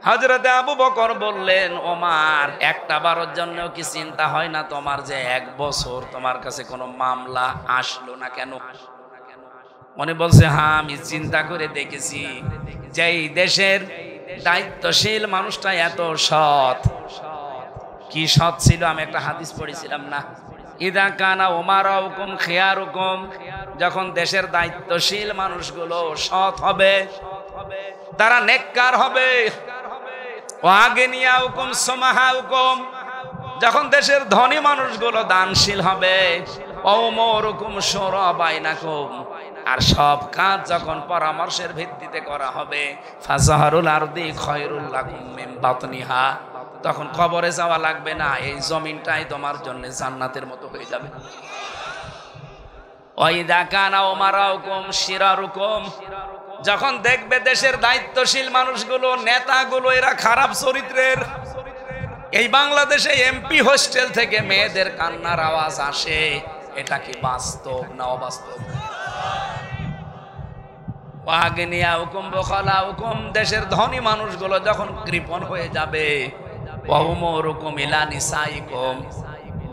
[SPEAKER 1] হযরতে আবু বকর বললেন, ওমর একটা বারের জন্য কি চিন্তা হয় না তোমার যে 1 বছর তোমার কাছে কোনো মামলা আসলো না কেন? মনে বলছে, হ্যাঁ আমি চিন্তা করে দেখেছি যে এই দেশের দায়িত্বশীল মানুষটা এত সৎ। কি সৎ ছিল? আমি একটা হাদিস পড়েছিলাম না, ইদা কানা উমারাউকুম খিয়ারুকুম, যখন দেশের দায়িত্বশীল মানুষগুলো সৎ হবে, তারা নেককার হবে, ওয়াগনিয়াউকুম সুমাহাউকুম, যখন দেশের ধনী মানুষগুলো দানশীল হবে, ওমরুকুম শুরা বাইনাকুম, আর সব কাজ যখন পরামর্শের ভিত্তিতে করা হবে, ফাজাহারুল আরদি খায়রুল লাকুম মিন বাতনিহা, তখন কবরে যাওয়া লাগবে না, এই জমিনটাই তোমার জন্য জান্নাতের মতো হয়ে যাবে। ওয়াইদা কানা উমারাউকুম শিরারুকুম, যখন দেখবে দেশের দায়িত্বশীল মানুষগুলো, নেতাগুলো এরা খারাপ চরিত্রের, এই বাংলাদেশে এমপি হোস্টেল থেকে মেয়েদের কান্নার আওয়াজ আসে, এটা কি বাস্তব না অবাস্তব? ওয়াগনিয়াউকুম বখালাউকুম, দেশের ধনী মানুষগুলো যখন কৃপণ হয়ে যাবে, ওয়াউমুরুকুম ইলা নিসাইকুম,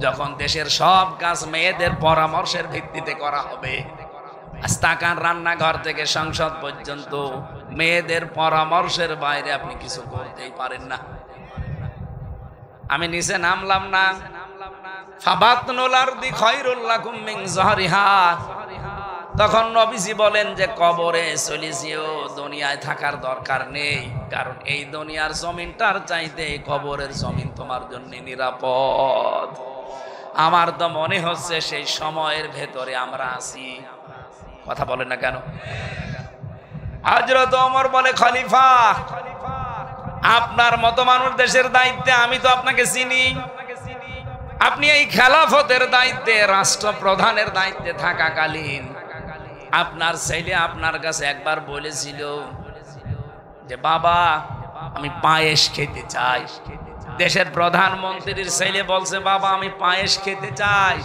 [SPEAKER 1] যখন দেশের সব কাজ মেয়েদের পরামর্শের ভিত্তিতে করা হবে, আস্তাকান রান্নাঘর থেকে সংসদ পর্যন্ত মেয়েদের পরামর্শের বাইরে আপনি কিছু করতেই পারেন না। আমি নিচে নামলাম না, ফাবাতনুল আরদি খায়রুল লাকুম মিন যাহরিহা, তখন নবীজি বলেন যে কবরে চলে যেও, দুনিয়ায় থাকার দরকার নেই, কারণ এই দুনিয়ার জমিনটার চাইতে কবরের জমিন তোমার জন্য নিরাপদ। আমার তো মনে হচ্ছে সেই সময়ের ভেতরে আমরা আছি। কথা বলে না কেন? হযরত ওমর বলে, খলিফা আপনার মতো মানুষ দেশের দায়িত্বে, আমি তো আপনাকে চিনি, আপনি এই খেলাফতের দায়িত্বে, রাষ্ট্রপ্রধানের দায়িত্বে থাকাকালীন আপনার ছেলে আপনার কাছে একবার বলেছিল যে বাবা আমি পায়েস খেতে চাই। দেশের প্রধানমন্ত্রীর ছেলে বলছে, বাবা আমি পায়েস খেতে চাই।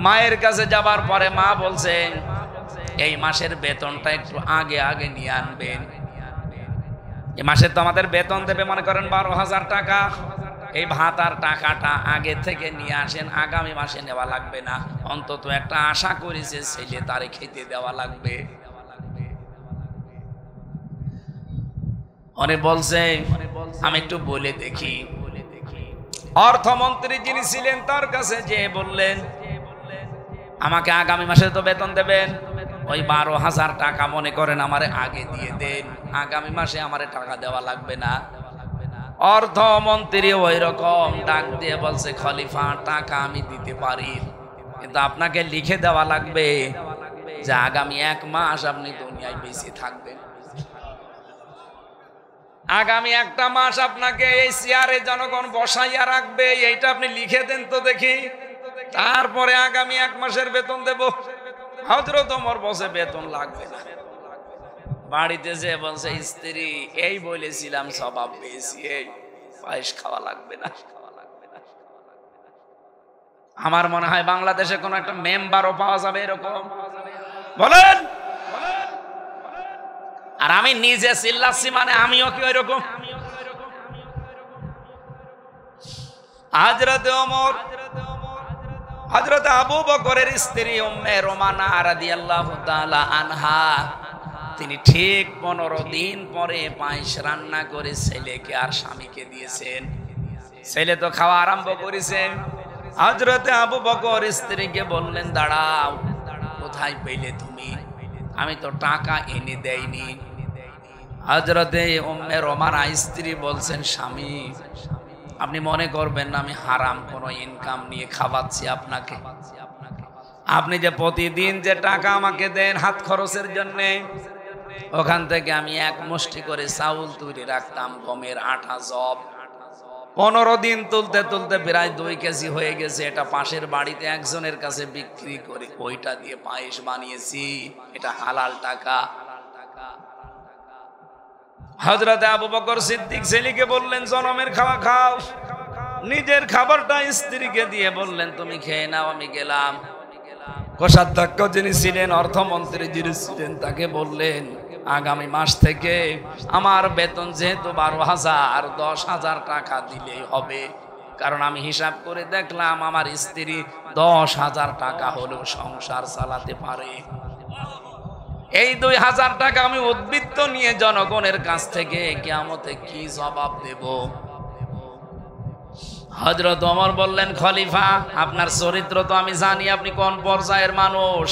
[SPEAKER 1] মায়ের কাছে যাবার পরে মা বলছেন, এই মাসের বেতনটা একটু আগে আগে নিয়ে আনবেন। এই মাসে তো আমাদের বেতন দেবে মনে করেন 12,000 টাকা, এই ভাতার টাকাটা আগে থেকে নিয়ে আসেন, আগামী মাসে নেওয়া লাগবে না, অন্তত একটা আশা করেছে ছেলে, তারে খেতে দেওয়া লাগবে। অনেক বলছে, আমি একটু বলে দেখি। অর্থমন্ত্রী যিনি ছিলেন তার কাছে যে বললেন, আমাকে আগামী মাসে তো বেতন দেবেন, ওই 12,000 টাকা মনে করেন আমারে আগে দিয়ে দেন, আগামী মাসে আমারে টাকা দেওয়া লাগবে না। অর্থমন্ত্রী ওই রকম ডাক দিয়ে বলছে, খলিফা টাকা আমি দিতে পারি, কিন্তু আপনাকে লিখে দেওয়া লাগবে যে আগামী 1 মাস আপনি দুনিয়ায় বেঁচে থাকবেন, আগামী 1টা মাস আপনাকে এই চেয়ারে জনগণ বসাইয়া রাখবে, এইটা আপনি লিখে দেন তো দেখি, তারপরে আগামী 1 মাসের বেতন দেব। হযরত ওমর বসে বেতন লাগবে না। বাড়িতে যে বলছে স্ত্রী, এই বলেছিলাম স্বভাব পেয়েছি, এই পায়েস খাওয়া লাগবে না। আমার মনে হয় বাংলাদেশে কোন একটা মেম্বারও পাওয়া যাবে এরকম, বলেন। আর আমি নিজে চিল্লাচ্ছি মানে আমিও কি ওইরকম? হযরত ওমর, হযরত আবু বকরের স্ত্রী উম্মে রোমানা রাদিয়াল্লাহু তাআলা আনহা, তিনি ঠিক 15 দিন পরে পায়েস রান্না করে ছেলেকে আর স্বামীকে দিয়েছেন। ছেলে তো খাওয়া আরম্ভ করেছে। হযরত আবু বকর স্ত্রীকে বললেন, দাঁড়াও, কোথায় পেলে তুমি? আমি তো টাকা এনে দেইনি। হযরতে উম্মে রোমানা স্ত্রী বলছেন, স্বামী আপনি মনে করবেন না আমি হারাম কোনো ইনকাম নিয়ে খাওয়াচ্ছি আপনাকে। আপনি যে প্রতিদিন যে টাকা আমাকে দেন হাত খরচের জন্য, ওখান থেকে আমি এক মুষ্টি করে চাউল তৈরি রাখতাম, গমের আটা জব। 15 দিন তুলতে তুলতে প্রায় 2 কেজি হয়ে গেছে। এটা পাশের বাড়িতে একজনের কাছে বিক্রি করে ওইটা দিয়ে পায়েস বানিয়েছি। এটা হালাল টাকা। হযরতে আবু বকর সিদ্দিক ছেলেকে বললেন, জনমের খাওয়া খাও। নিজের খাবারটা স্ত্রীকে দিয়ে বললেন, তুমি খেয়ে নাও, আমি গেলাম। কোষাধ্যক্ষ যিনি ছিলেন, অর্থমন্ত্রী যিনি ছিলেন, তাকে বললেন, আগামী মাস থেকে আমার বেতন যেহেতু 12,000, 10,000 টাকা দিলেই হবে। কারণ আমি হিসাব করে দেখলাম আমার স্ত্রী 10,000 টাকা হলেও সংসার চালাতে পারে। এই 2,000 টাকা আমি উদ্বৃত্ত নিয়ে জনগণের কাছ থেকে কিয়ামতে কি জবাব দেব? হযরত ওমর বললেন, খলিফা আপনার চরিত্র তো আমি জানি, আপনি কোন পর্যায়ের মানুষ।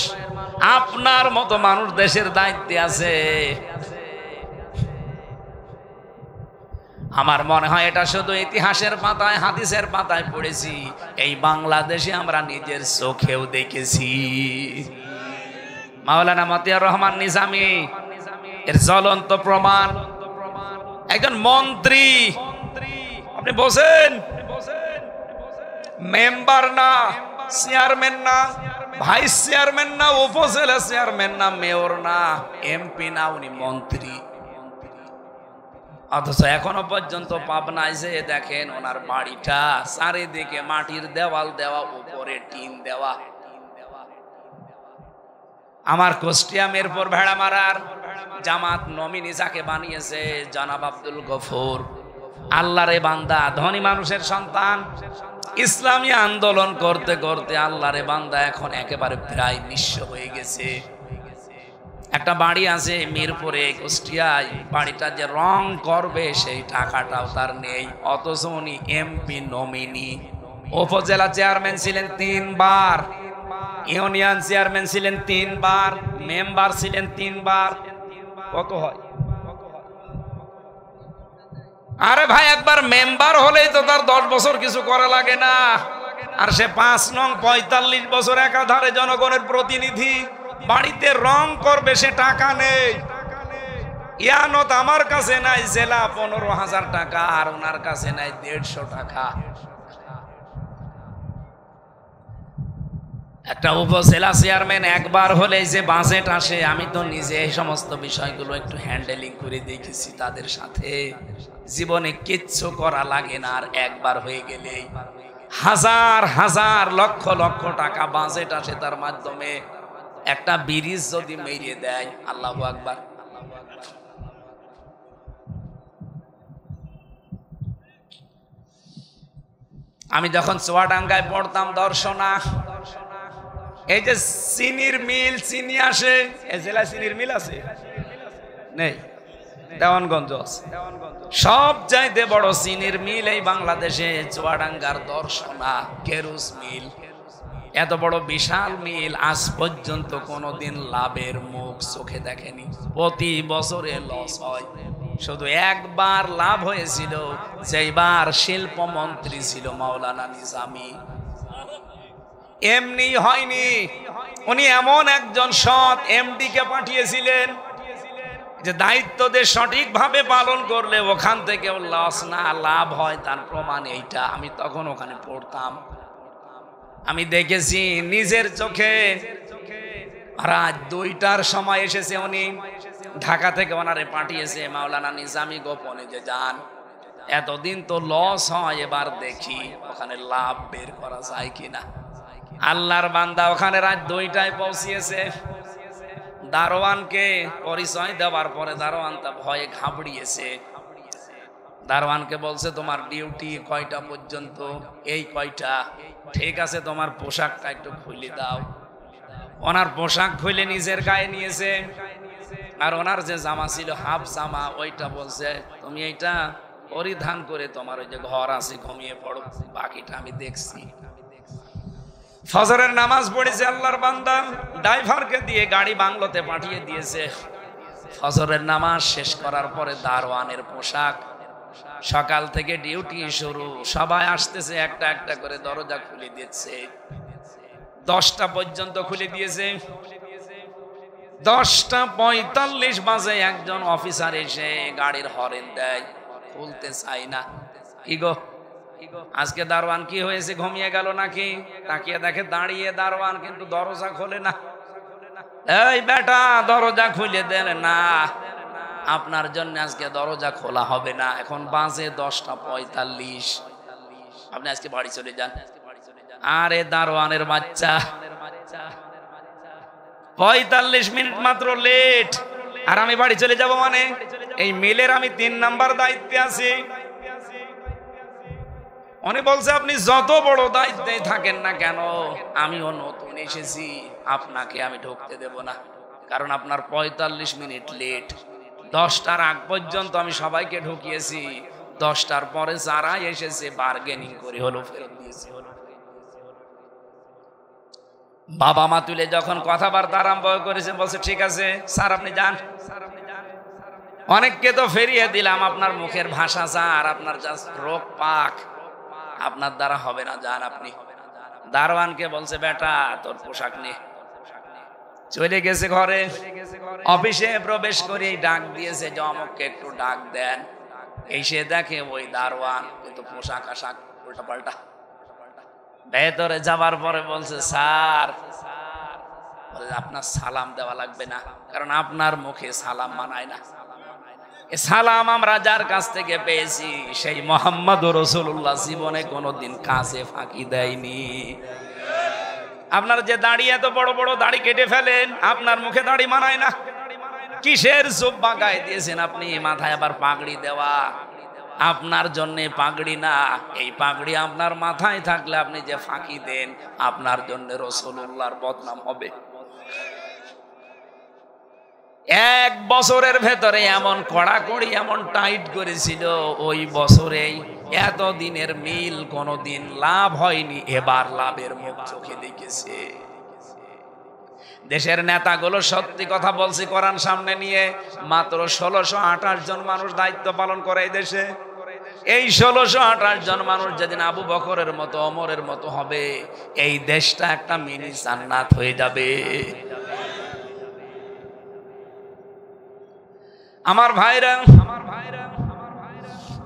[SPEAKER 1] আপনার মতো মানুষ দেশের দায়িত্বে আছে। আমার মনে হয় এটা শুধু ইতিহাসের পাতায়, হাদিসের পাতায় পড়েছি, এই বাংলাদেশে আমরা নিজের চোখেও দেখেছি। মাওলানা মতিয়ার রহমান নিজামী এর জ্বলন্ত প্রমাণ। একজন মন্ত্রী, আপনি বসেন, মেম্বার না, চেয়ারম্যান না, ভাইস চেয়ারম্যান না, উপজেলা চেয়ারম্যান না, মেয়র না, এমপি না, উনি মন্ত্রী। অথচ এখনো পর্যন্ত পাবনায় যে দেখেন ওনার বাড়িটা চারিদিকে মাটির দেওয়াল দেওয়া, উপরে টিন দেওয়া। আমার কুষ্টিয়া মিরপুর ভেড়ামারার জামাত নমিনি যাকে বানিয়েছে জনাব আব্দুল গফুর, আল্লাহরে বান্দা, ধনী মানুষের সন্তান, ইসলামী আন্দোলন করতে করতে আল্লাহরে বান্দা এখন একেবারে প্রায় নিঃস্ব হয়ে গেছে। একটা বাড়ি আছে মিরপুরে, কুষ্টিয়ায়, বাড়িটা যে রং করবে সেই টাকাটাও তার নেই। অথচ উনি এমপি নমিনি, উপজেলা চেয়ারম্যান ছিলেন 3 বার, ইউনিয়ন চেয়ারম্যান ছিলেন 3 বার, মেম্বার ছিলেন 3 বার। কত হয়? আরে ভাই, একবার মেম্বার হলেই তো তার 10 বছর কিছু করা লাগে না। আর সে 5 নং 45 বছর একাধারে জনগণের প্রতিনিধি। বাড়িতে রং করবে, সে টাকা নেই। ইয়ানত আমার কাছে নাই জেলা 15,000 টাকা, আর ওনার কাছে নাই 150 টাকা। একটা উপজেলা চেয়ারম্যান একবার হলে যে বাজেট আসে, আমি তো নিজে এই সমস্ত বিষয়গুলো একটু হ্যান্ডেলিং করে দেখেছি তাদের সাথে। জীবনে কিচ্ছু করা লাগে না, আর একবার হয়ে গেলেই হাজার হাজার লক্ষ লক্ষ টাকা বাজেট আসে। তার মাধ্যমে একটা ব্রিজ যদি মেরিয়ে দেয়, আল্লাহু আকবার। আমি যখন চুয়াডাঙ্গায় পড়তাম দর্শনা, এই যে চিনির মিল, চিনি আসে, এই জেলায় চিনির মিল আছে নেই? দেওয়ানগঞ্জ আছে। সব চাইতে বড় চিনির মিল এই বাংলাদেশে চুয়াডাঙ্গার দর্শনা কেরুস মিল। এত বড় বিশাল মিল আজ পর্যন্ত কোনোদিন লাভের মুখ চোখে দেখেনি। প্রতি বছরে লস হয়। শুধু একবার লাভ হয়েছিল, যেবার শিল্পমন্ত্রী ছিল মাওলানা নিজামী। এমনি হয়নি, উনি এমন একজন সৎ এমডি কে পাঠিয়েছিলেন যে দায়িত্ব দিয়ে সঠিকভাবে পালন করলে ওখান থেকে লস না লাভ হয়। তার প্রমাণ এইটা। আমি তখন ওখানে পড়তাম, আমি দেখেছি নিজের চোখে। রাত 2টার সময় এসেছে উনি, ঢাকা থেকে ওনারে পাঠিয়েছে মাওলানা নিজামী গোপনে যে যান, এতদিন তো লস হয়, এবার দেখি ওখানে লাভ বের করা যায় কিনা। আল্লাহর বান্দা ওখানে রাত 2টায় পৌঁছিয়েছে। দারোয়ানকে পরিচয় দেওয়ার পরে দারোয়ান তা ভয়ে ঘাবড়িয়েছে। দারোয়ানকে বলছে, তোমার ডিউটি কয়টা পর্যন্ত? এই কয়টা। ঠিক আছে, তোমার পোশাকটা একটু খুলে দাও। ওনার পোশাক খুলে নিজের গায়ে নিয়েছে, আর ওনার যে জামা ছিল হাফ জামা, ওইটা বলছে তুমি এইটা পরিধান করে তোমার ওই যে ঘর আছে ঘুমিয়ে পড়ো, বাকিটা আমি দেখছি। ফজরের নামাজ পড়েছে আল্লাহর বান্দা, ড্রাইভারকে দিয়ে গাড়ি বাংলোতে পাঠিয়ে দিয়েছে। ফজরের নামাজ শেষ করার পরে দারওয়ানের পোশাক, সকাল থেকে ডিউটি শুরু, সবাই আসতেছে, একটা একটা করে দরজা খুলে দিচ্ছে। 10টা পর্যন্ত খুলে দিয়েছে। 10:45 বাজে একজন অফিসার এসে গাড়ির হরেন দেয়, খুলতে চাই না। কি গো, আজকে দারওয়ান কি হয়েছে, ঘুমিয়ে গেল নাকি? তাকিয়ে দেখে দাঁড়িয়ে দারওয়ান, কিন্তু দরজা খোলে না। এই বেটা, দরজা খুলে দেন না, আপনার জন্য আজকে দরজা খোলা হবে না। এখন বাজে 10:45, আপনি আজকে বাড়ি চলে যান। আরে দারওয়ানের বাচ্চা, 45 মিনিট মাত্র লেট, আর আমি বাড়ি চলে যাব মানে? এই মেলের আমি 3 নাম্বার দায়িত্বে আছি। উনি বলছে আপনি যত বড় দায়িত্বে থাকেন না কেন, আমিও নতুন এসেছি, আপনাকে আমি ঢুকতে দেব না, কারণ আপনার 45 মিনিট লেট। 10টার আগ পর্যন্ত আমি সবাইকে ঢুকিয়েছি, 10টার পরে যারা এসেছে বার্গেনিং করে হলো ফেরত দিয়েছি। বাবা মা তুলে যখন কথাবার্তা আরম্ভ করেছে, বলছে ঠিক আছে স্যার আপনি যান। অনেককে তো ফেরিয়ে দিলাম, আপনার মুখের ভাষা স্যার, আপনার জাস্ট রোগ পাক, আপনার দ্বারা হবে না, যান আপনি। দারওয়ানকে বলছে বেটা তোর পোশাক নে, চলে গেছে ঘরে। অফিসে প্রবেশ করে ডাক দিয়েছে যে অমুককে একটু ডাক দেন। এসে দেখে ওই দারওয়ান, কিন্তু পোশাক আশাক উল্টা পাল্টা। ভেতরে যাবার পরে বলছে স্যার, আপনার সালাম দেওয়া লাগবে না, কারণ আপনার মুখে সালাম মানায় না। সালাম আমরা যার কাছ থেকে পেয়েছি সেই মুহাম্মদুর রাসূলুল্লাহ জীবনে কোনোদিন কাছে ফাঁকি দেয়নি। আপনার যে দাড়ি, এত বড় বড় দাড়ি কেটে ফেলেন, আপনার মুখে দাড়ি মানায় না। কিসের জুব্বা গায়ে দিয়েছেন আপনি, মাথায় আবার পাগড়ি দেওয়া, আপনার জন্য পাগড়ি না, এই পাগড়ি আপনার মাথায় থাকলে আপনি যে ফাঁকি দেন, আপনার জন্য রাসূলুল্লাহর বদনাম হবে। 1 বছরের ভেতরে এমন কড়াকড়ি, এমন টাইট করেছিল, ওই বছরেই এত দিনের মিল কোনোদিন লাভ হয়নি, এবার লাভের মুখ চোখে দেখেছে। দেশের নেতাগুলো সত্যি কথা বলছি, কোরআন সামনে নিয়ে, মাত্র 1628 জন মানুষ দায়িত্ব পালন করে এই দেশে। এই 1628 জন মানুষ যেদিন আবু বকরের মতো, ওমরের মতো হবে, এই দেশটা একটা মিনি জান্নাত হয়ে যাবে। আমার ভাইরা,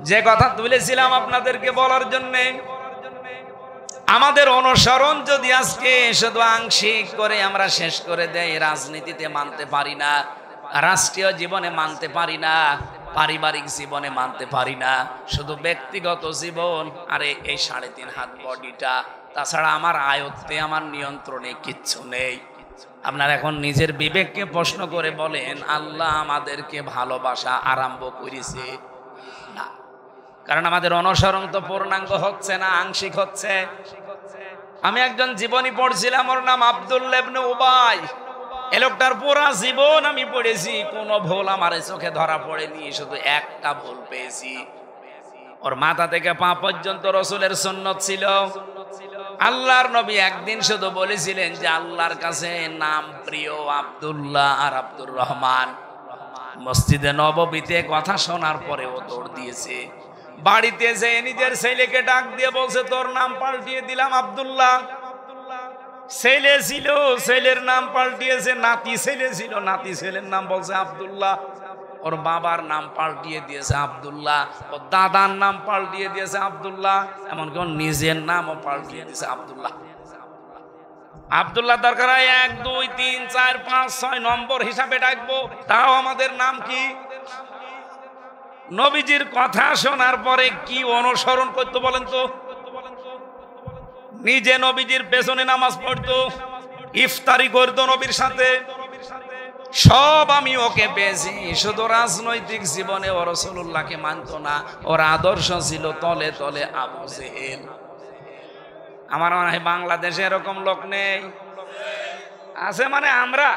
[SPEAKER 1] যে কথা তুলেছিলাম আপনাদেরকে বলার জন্য, আমাদের অনুসরণ যদি আজকে শুধু আংশিক করে আমরা শেষ করে দেই, রাজনীতিতে মানতে পারি না, রাষ্ট্রীয় জীবনে মানতে পারি না, পারিবারিক জীবনে মানতে পারি না, শুধু ব্যক্তিগত জীবন, আরে এই 3.5 হাত বডিটা, তাছাড়া আমার আয়ত্তে, আমার নিয়ন্ত্রণে কিচ্ছু নেই। আপনার এখন নিজের বিবেককে প্রশ্ন করে বলেন, আল্লাহ আমাদেরকে ভালোবাসা আরম্ভ করেছে না? কারণ আমাদের অনুসরণ তো পূর্ণাঙ্গ হচ্ছে না, আংশিক হচ্ছে। আমি একজন জীবনী পড়ছিলাম, ওর নাম আব্দুল্লাহ ইবনে উবাই। এই লোকটার পুরা জীবন আমি পড়েছি, কোনো ভুল আমার চোখে ধরা পড়েনি, শুধু একটা ভুল পেয়েছি। ওর মাথা থেকে পা পর্যন্ত রাসূলের সুন্নত ছিল। আল্লাহর নবী একদিন শুধু বলেছিলেন যে আল্লাহর কাছে নাম প্রিয় আব্দুল্লাহ আর আব্দুর রহমান। মসজিদে নববীতে কথা শোনার পরে ও দৌড় দিয়েছে। বাড়িতে যে নিজের ছেলেকে ডাক দিয়ে বলছে তোর নাম পাল্টিয়ে দিলাম আব্দুল্লাহ। ছেলে ছিল, ছেলের নাম পাল্টিয়েছে, নাতি ছেলে ছিল, নাতি ছেলের নাম বলছে আব্দুল্লাহ। ওর বাবার নাম পাল্টিয়ে দিয়েছে আব্দুল্লাহ, ওর দাদার নাম পাল্টিয়ে দিয়েছে আব্দুল্লাহ, এমনকি ওর নিজের নামও পাল্টিয়ে দিয়েছে আব্দুল্লাহ। আব্দুল্লাহ দরকার 1 2 3 4 5 6 নম্বর হিসাবে ডাকবো, তাও আমাদের নাম কি? নবীজির কথা শোনার পরে কি অনুসরণ করতে বলেন তো? নিজে নবীজির পেছনে নামাজ পড়তো, ইফতারি করতো নবীর সাথে, সব আমি ওকে পেয়েছি। শুধু রাজনৈতিক জীবনে ও রাসূলুল্লাহকে মানত না, ওর আদর্শ ছিল তলে তলে আবু জেহেল। আমার মনে হয় বাংলাদেশে এরকম লোক নেই, আছে মানে আমরা।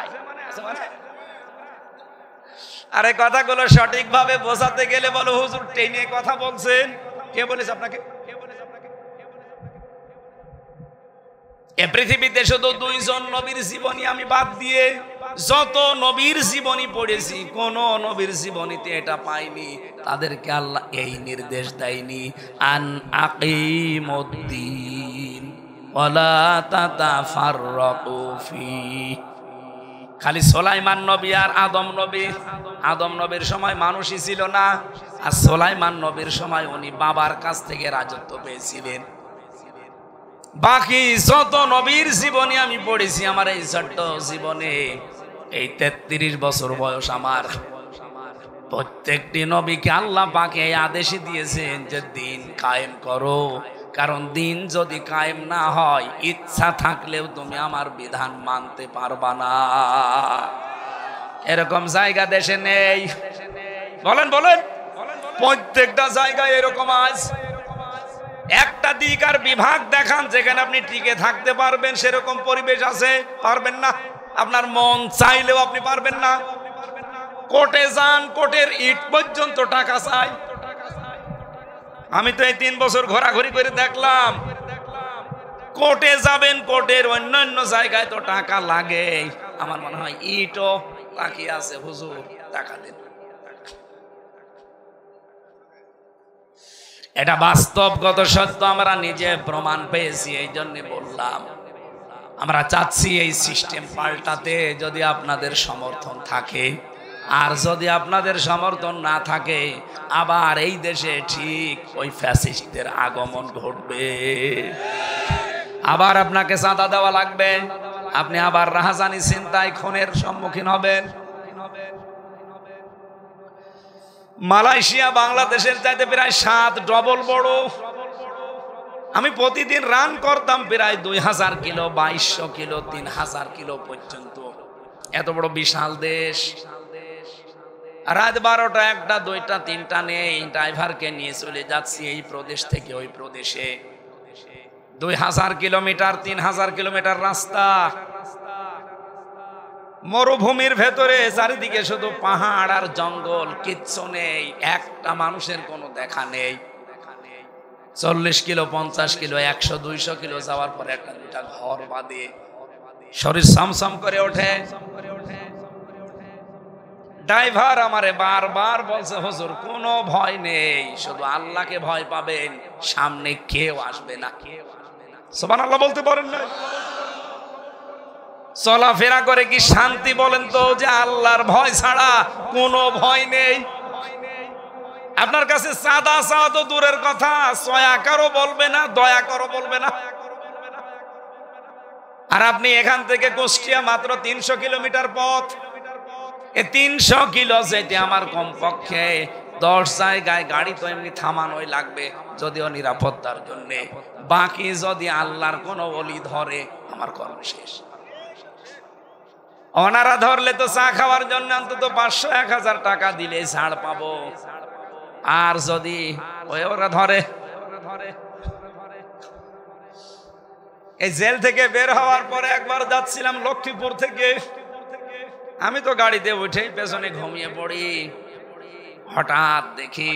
[SPEAKER 1] আরে কথাগুলো সঠিকভাবে বোঝাতে গেলে বলো হুজুর টেনে কথা বলছেন। কে বলেছে আপনাকে? এ পৃথিবীতে শুধু 2 জন নবীর জীবনী আমি বাদ দিয়ে যত নবীর জীবনী পড়েছি, কোন নবীর জীবনীতে এটা পাইনি তাদেরকে আল্লাহ এই নির্দেশ দেয়নি, আন আকিমুদ্দিন ওয়ালা তাতাফাররাকু ফি। খালি সুলাইমান নবী আর আদম নবীর সময় মানুষই ছিল না, আর সুলাইমান নবীর সময় উনি বাবার কাছ থেকে রাজত্ব পেয়েছিলেন। বাকি যত নবীর জীবনী আমি পড়েছি আমার এই ছোট্ট জীবনে, এই 33 বছর বয়স আমার, প্রত্যেকটি নবীকে আল্লাহ পাক এই আদেশই দিয়েছেন যে দিন কায়েম করো, কারণ দিন যদি কায়েম না হয় ইচ্ছা থাকলেও তুমি আমার বিধান মানতে পারবা না। এরকম জায়গা দেশে নেই, বলেন বলেন, প্রত্যেকটা জায়গায় এরকম আজ একটা দিক আর বিভাগ দেখান যেখানে আপনি টিকে থাকতে পারবেন, সেরকম পরিবেশ আছে? পারবেন না। আপনার মন চাইলেও আপনি পারবেন না। কোর্টে যান, কোর্টের ইট পর্যন্ত টাকা চাই। আমি তো এই 3 বছর ঘোরাঘুরি করে দেখলাম, কোর্টে যাবেন, কোর্টের অন্যান্য জায়গায় তো টাকা লাগে। আমার মনে হয় ইটও বাকি আছে, হুজুর টাকা দেন। এটা বাস্তবগত সত্য, আমরা নিজে প্রমাণ পেয়েছি। এই জন্য বললাম আমরা চাচ্ছি এই সিস্টেম পাল্টাতে, যদি আপনাদের সমর্থন থাকে। আর যদি আপনাদের সমর্থন না থাকে, আবার এই দেশে ঠিক ওই ফ্যাসিস্টদের আগমন ঘটবে। আবার আপনাকে চাঁদা দেওয়া লাগবে, আপনি আবার রাহাজানি চিন্তায় খুনের সম্মুখীন হবেন। মালয়েশিয়া বাংলাদেশের চাইতে প্রায় 7 ডবল বড়। আমি প্রতিদিন রান করতাম প্রায় 2000 কিলো, 2200 কিলো, 3000 কিলো পর্যন্ত। এত বড় বিশাল দেশ। রাত 12টা, 1টা, 2টা, 3টা নেই, ড্রাইভারকে নিয়ে চলে যাচ্ছি এই প্রদেশ থেকে ওই প্রদেশে। 2000 কিলোমিটার, 3000 কিলোমিটার রাস্তা, মরুভূমির ভেতরে, চারিদিকে শুধু পাহাড় আর জঙ্গল, কিচ্ছু নেই, একটা মানুষের কোনো দেখা নেই। 40 কিলো, 50 কিলো, 100, 200 কিলো যাওয়ার পরে একটা 2টা ঘর বাঁধে, শরীর সমসম করে ওঠে। ড্রাইভার আমারে বারবার বলছে, হুজুর কোনো ভয় নেই, শুধু আল্লাহকে ভয় পাবেন, সামনে কেউ আসবে না। সুবহানাল্লাহ বলতে পারেন না? চলাফেরা করে কি শান্তি বলেন তো, যে আল্লাহর ভয় ছাড়া কোনো ভয় নেই? আপনার কাছে চাঁদা চাওয়া তো দূরের কথা, ছয়া কারো বলবে না, দয়া করো বলবে না। আর আপনি এখান থেকে কুষ্টিয়া মাত্র 300 কিলোমিটার পথ। এই 300 কিলো যেতে আমার কমপক্ষে 10 জায়গায় গাড়ি তো এমনি থামানোই লাগবে, যদিও নিরাপত্তার জন্য। বাকি যদি আল্লাহর কোনো ওলি ধরে, আমার কর্ম শেষ। ওনারা ধরলে তো চা খাওয়ার জন্য অন্তত 500-1000 টাকা দিলে ছাড় পাবো। আর যদি ওরা ধরে, এই জেল থেকে বের হওয়ার পরে একবার যাচ্ছিলাম লক্ষ্মীপুর থেকে, আমি তো গাড়িতে উঠেই পেছনে ঘুমিয়ে পড়ি। হঠাৎ দেখি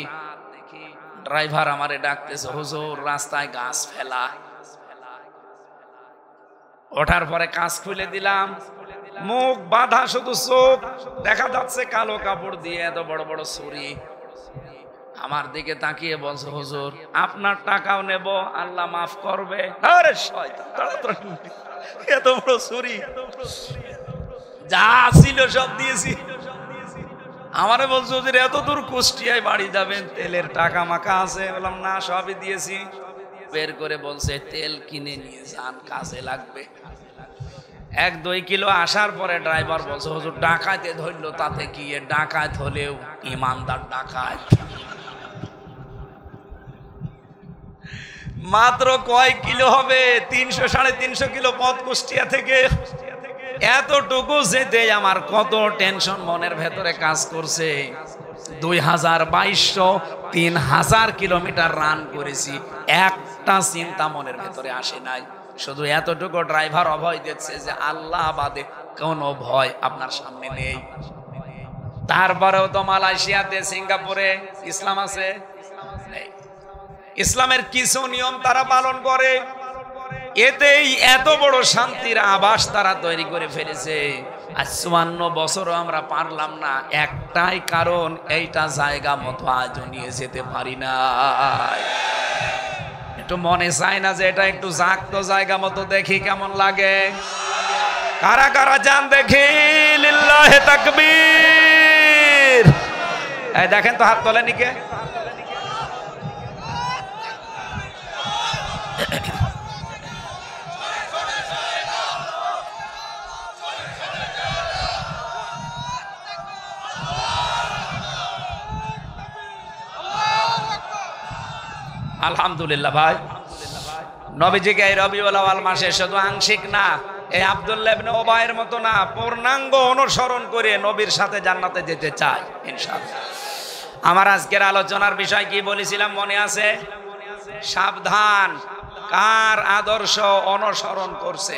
[SPEAKER 1] ড্রাইভার আমারে ডাকতেছে, হুজুর রাস্তায় গাছ ফেলা। ওঠার পরে কাজ খুলে দিলাম, মুখ বাঁধা, শুধু চোখ দেখা যাচ্ছে কালো কাপড় দিয়ে, এত বড় বড় ছুরি। আমার দিকে তাকিয়ে বলছে, হুজুর আপনার টাকাও নেব, আল্লাহ মাফ করবে। আরে শয়তান, তাড়াতাড়ি, এত বড় ছুরি, যা ছিল সব দিয়েছি। আমারে বলছে, হুজুর এত দূর কুষ্টিয়ায় বাড়ি যাবেন, তেলের টাকা মাখা আছে? বললাম না, সবই দিয়েছি। বের করে বলছে, তেল কিনে নিয়ে যান, কাজে লাগবে। 1-2 কিলো আসার পরে ড্রাইভার বলছে, হুজুর ডাকাতে ধরলো, তাতে কি? ডাকাত হলেও ইমানদার ডাকাত। মাত্র কয় কিলো হবে? 300-350 কিলো পথ কুষ্টিয়া থেকে। এতটুকু যেতে আমার কত টেনশন মনের ভেতরে কাজ করছে। 2200-3000 কিলোমিটার রান করেছি, একটা চিন্তা মনের ভেতরে আসে নাই। শুধু এতটুকু ড্রাইভার অভয় দিচ্ছে যে আল্লাহ বাদে কোনো ভয় আপনার সামনে নেই। তারপরেও তো মালয়েশিয়াতে, সিঙ্গাপুরে ইসলাম আছে। ইসলামের কিছু নিয়ম তারা পালন করে, এতেই এত বড় শান্তির আবাস তারা তৈরি করে ফেলেছে। আজ 54 বছরও আমরা পারলাম না, একটাই কারণ, এইটা জায়গা মতো আজও নিয়ে যেতে পারি না। একটু মনে চায় না যে এটা একটু জাগতো জায়গা মতো, দেখি কেমন লাগে। কারা কারা যান দেখি, লিল্লাহে তাকবীর। এই দেখেন তো, হাত তোলেনি কে? আলহামদুলিল্লাহ ভাই, নবীজিকে এই রবিউল আউয়াল মাসে শুধু আংশিক না, এই আব্দুল্লাহ ইবনে উবাইয়ের মতো না, পূর্ণাঙ্গ অনুসরণ করে নবীর সাথে জান্নাতে যেতে চাই ইনশাআল্লাহ। আমার আজকের আলোচনার বিষয় কি বলেছিলাম মনে আছে? সাবধান, কার আদর্শ অনুসরণ করছে।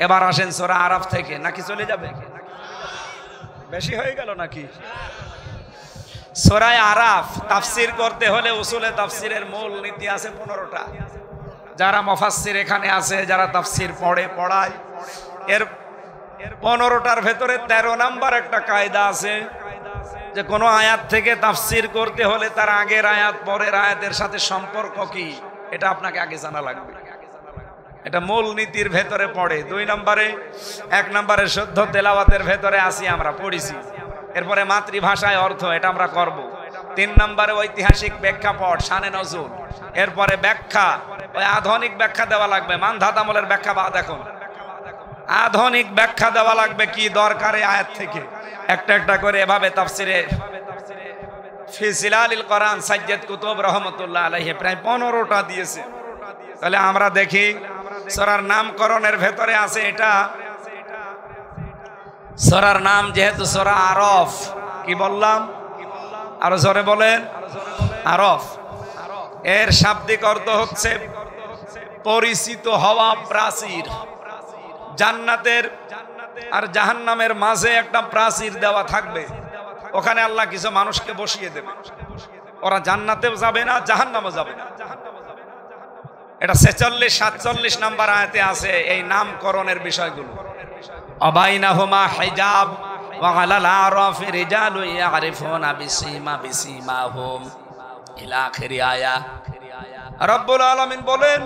[SPEAKER 1] এবার আসেন সূরা আরাফ থেকে, নাকি চলে যাবে? বেশি হয়ে গেল নাকি? সূরা আরাফ তাফসীর করতে হলে উসুলে তাফসীরের মূল নীতি আছে 15টা। যারা মুফাসসির এখানে আছে, যারা তাফসীর পড়ায়, এর 15টার ভেতরে 13 নাম্বার একটা কায়দা আছে যে কোনো আয়াত থেকে তাফসীর করতে হলে তার আগের আয়াত পরের আয়াতের সাথে সম্পর্ক কি, এটা আপনাকে আগে জানা লাগবে। এটা মূল নীতির ভেতরে পড়ে। 2 নম্বরে, 1 নম্বরে শুদ্ধ তেলাওয়াতের ভেতরে আসি, আমরা পড়েছি। এরপরে মাতৃভাষায় অর্থ, এটা আমরা করব। 3 নম্বরে ঐতিহাসিক প্রেক্ষাপট, শানে নজুল। এরপরে ব্যাখ্যা, ওই আধুনিক ব্যাখ্যা দেওয়া লাগবে, মানধাত আমলের ব্যাখ্যা বাদ। এখন আধুনিক ব্যাখ্যা দেওয়া লাগবে কি দরকারে আয়াত থেকে, একটা একটা করে এভাবে তাফসিরে ফি জিলালিল কোরআন সাজ্জাদ কুতুব রহমাতুল্লাহ আলাইহি প্রায় 15টা দিয়েছে। তাহলে আমরা দেখি সূরার নামকরণের ভেতরে আছে এটা। সূরার নাম যেহেতু সূরা আরাফ, কি বললাম? আরো জোরে বলেন, আরাফ। এর শাব্দিক অর্থ হচ্ছে পরিচিত হওয়া প্রাচীর। জান্নাতের আর জাহান্নামের মাঝে একটা প্রাচীর দেওয়া থাকবে, ওখানে আল্লাহ কিছু মানুষকে বসিয়ে দেবে। ওরা জান্নাতেও যাবে না, জাহান্নামও যাবে না। এটা 46-47 নাম্বার আয়াতে আছে এই নামকরণের বিষয়গুলো। অবাইনাহুমা হিজাব ওয়া আলাল আরাফি রিজালু ইয়ারিফুনা বিসীমাহুম ইলা আখিরি আয়া। রব্বুল আলামিন বলেন,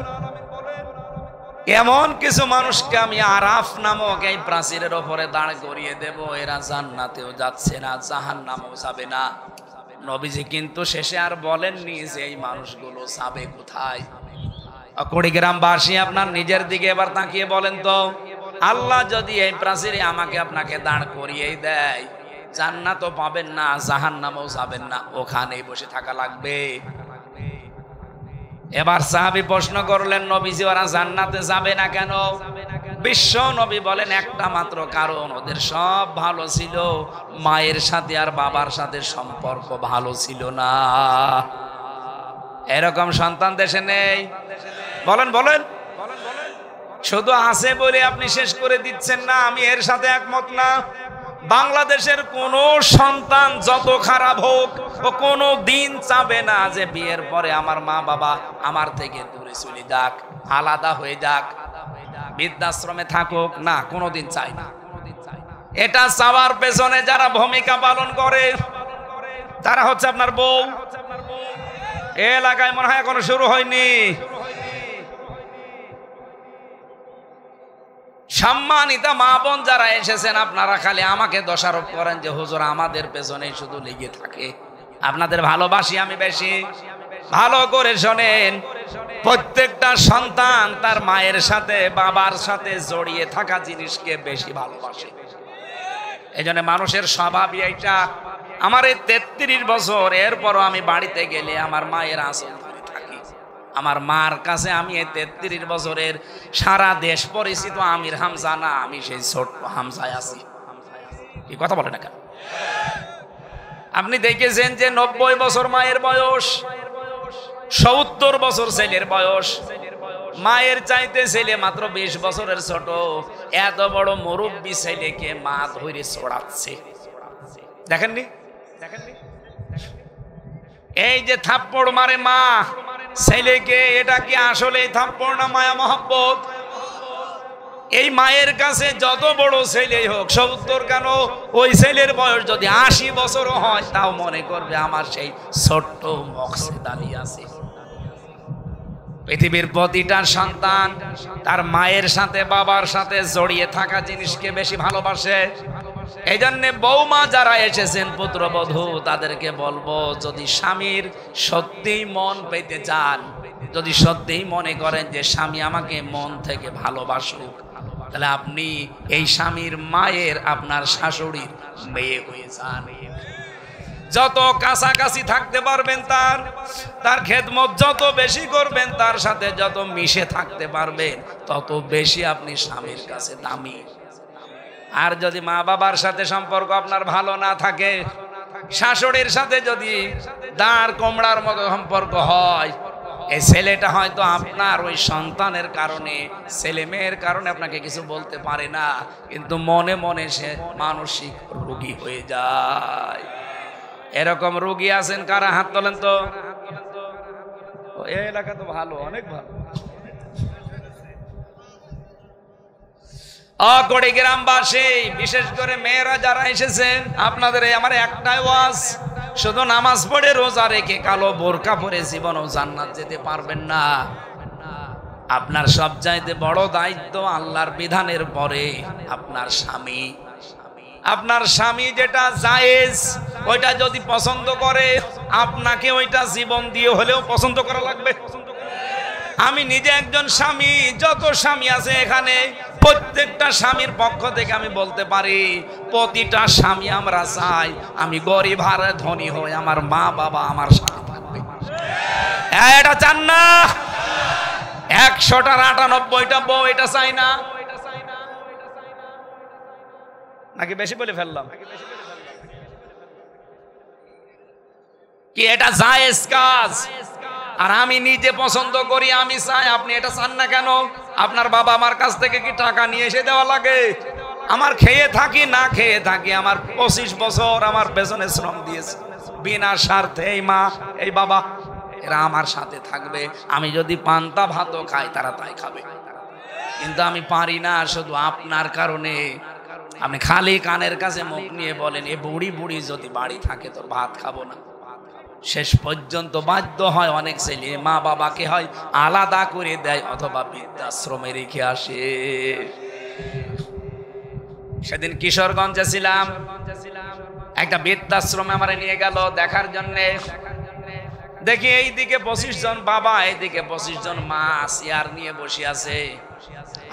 [SPEAKER 1] এমন কিছু মানুষকে আমি আরাফ নামক এই প্রাচীরের উপরে দাঁড় করিয়ে দেব, এরা জান্নাতেও যাচ্ছে না, জাহান্নামেও যাবে না। নবীজি কিন্তু শেষে আর বলেননি যে এই মানুষগুলো যাবে কোথায়। কুড়িগ্রামবাসী আপনার নিজের দিকে এবার তাকিয়ে বলেন তো, আল্লাহ যদি এই প্রাচীরে আমাকে আপনাকে দাঁড় করিয়েই দেয়, জান্নাতও পাবেন না, জাহান্নামেও যাবেন না, ওখানেই বসে থাকা লাগবে। এবার সাহাবী প্রশ্ন করলেন, নবীজি ওরা জান্নাতে যাবে না কেন? বিশ্ব নবী বলেন, একটা মাত্র কারণ, ওদের সব ভালো ছিল, মায়ের সাথে আর বাবার সাথে সম্পর্ক ভালো ছিল না। এরকম সন্তান দেশে নেই? বলেন বলেন। শুধু আছে বলে আপনি শেষ করে দিচ্ছেন না, আমি এর সাথে একমত না। বাংলাদেশের কোন সন্তান যত খারাপ হোক, ও কোনো দিন চাবে না যে বিয়ের পরে আমার মা বাবা আমার থেকে দূরে চলে যাক, আলাদা হয়ে যাক, বৃদ্ধাশ্রমে থাকুক, না, কোনোদিন চাই না। এটা চাওয়ার পেছনে যারা ভূমিকা পালন করে তারা হচ্ছে আপনার বউ। এলাকায় মনে হয় এখনো শুরু হয়নি। সম্মানিতা মা বোন যারা এসেছেন, আপনারা খালি আমাকে দোষারোপ করেন যে হুজুর আমাদের পেছনে শুধু লেগে থাকে। আপনাদের ভালোবাসি আমি বেশি। ভালো করে শোনেন, প্রত্যেকটা সন্তান তার মায়ের সাথে বাবার সাথে জড়িয়ে থাকা জিনিসকে বেশি ভালোবাসে। এই জন্য মানুষের স্বভাবই এইটা। আমার এই 33 বছর, এরপরও আমি বাড়িতে গেলে আমার মায়ের আঁচল ধরে থাকি। আমার মার কাছে আমি এই 33 বছরের সারা দেশ পরিচিত আমির হামজা না, আমি সেই ছোট্ট হামজায় আছি। কি কথা বলে না কেন? আপনি দেখেছেন যে 90 বছর মায়ের বয়স, 70 বছর ছেলের বয়স, মায়ের চাইতে ছেলে মাত্র 20 বছরের ছোট। এত বড় মুরব্বী ছেলেকে মা ধরে ছড়াচ্ছে, দেখেননি? এই যে থাপ্পড় মারে মা, ছেলেকে, এটা কি আসলে থাপ্পড় না মায়া মহব্বত? এই মায়ের কাছে যত বড় ছেলেই হোক, 70 কেন, ওই ছেলের বয়স যদি 80 বছরও হয়, তাও মনে করবে আমার সেই ছোট্ট মকসেদ আলী আছে। পৃথিবীর প্রতিটা সন্তান তার মায়ের সাথে বাবার সাথে জড়িয়ে থাকা জিনিসকে বেশি ভালোবাসে। এই জন্য বৌমা যারা এসেছেন পুত্রবধূ, তাদেরকে বলবো, যদি স্বামীর সত্যিই মন পেতে চান, যদি সত্যিই মনে করেন যে স্বামী আমাকে মন থেকে ভালোবাসুক, তাহলে আপনি এই স্বামীর মায়ের, আপনার শাশুড়ির মেয়ে হয়ে যান। যত কাছাকাছি থাকতে পারবেন, তার খেদমত যত বেশি করবেন, তার সাথে যত মিশে থাকতে পারবেন, তত বেশি আপনি স্বামীর কাছে দামি। আর যদি মা বাবার সাথে সম্পর্ক আপনার ভালো না থাকে, শাশুড়ির সাথে যদি দাঁড় কোমড়ার মতো সম্পর্ক হয়, এই ছেলেটা হয়তো আপনার ওই সন্তানের কারণে, ছেলে মেয়ের কারণে আপনাকে কিছু বলতে পারে না, কিন্তু মনে মনে সে মানসিক রোগী হয়ে যায়। এরকম রোগী আছেন কারা? হাত তোলেন তো। এই এলাকা তো ভালো, অনেক ভালো। গ্রামবাসী, বিশেষ করে মেয়েরা যারা এসেছেন, আপনাদের আমার একটাই ওয়াজ, শুধু নামাজ পড়ে রোজা রেখে কালো বোরকা পরে জীবনও জান্নাত যেতে পারবেন না। আপনার সবচাইতে বড় দায়িত্ব আল্লাহর বিধানের পরে আপনার স্বামী। আপনার স্বামী যেটা জায়েজ, ওইটা যদি পছন্দ করে, আপনাকে ওইটা জীবন দিয়ে হলেও পছন্দ করা লাগবে। আমি নিজে একজন স্বামী, যত স্বামী আছে এখানে, প্রত্যেকটা স্বামীর পক্ষ থেকে আমি বলতে পারি, প্রতিটা স্বামী আমরা চাই আমি গরিব আর ধনী হই, আমার মা বাবা আমার সাথে থাকবে। এটা চান না? 100টার 98টা বউ এটা চাই না, নাকি বেশি বলে ফেললাম? কি এটা জায়েজ কাজ? আর আমি নিজে পছন্দ করি, আমি চাই, আপনি এটা চান না কেন? আপনার বাবা আমার কাছ থেকে কি টাকা নিয়ে এসে দেওয়া লাগে? আমার খেয়ে থাকি না খেয়ে থাকি, আমার 25 বছর আমার পেছনে শ্রম দিয়েছে বিনা স্বার্থে। এই মা, এই বাবা, এরা আমার সাথে থাকবে। আমি যদি পান্তা ভাতও খাই, তারা তাই খাবে। কিন্তু আমি পারি না, শুধু আপনার কারণে। আপনি খালি কানের কাছে মুখ নিয়ে বলেন, এ বুড়ি বুড়ি যদি বাড়ি থাকে তো ভাত খাবো না। শেষ পর্যন্ত বাধ্য হয় অনেক ছেলে মা বাবাকে হয় আলাদা করে দেয়, অথবা বৃদ্ধাশ্রমে রেখে আসে। সেদিন কিশোরগঞ্জে ছিলাম, একটা বৃদ্ধাশ্রমে আমার নিয়ে গেল দেখার জন্যে। দেখি এইদিকে 25 জন বাবা, এইদিকে 25 জন মা চেয়ার নিয়ে বসে আছে।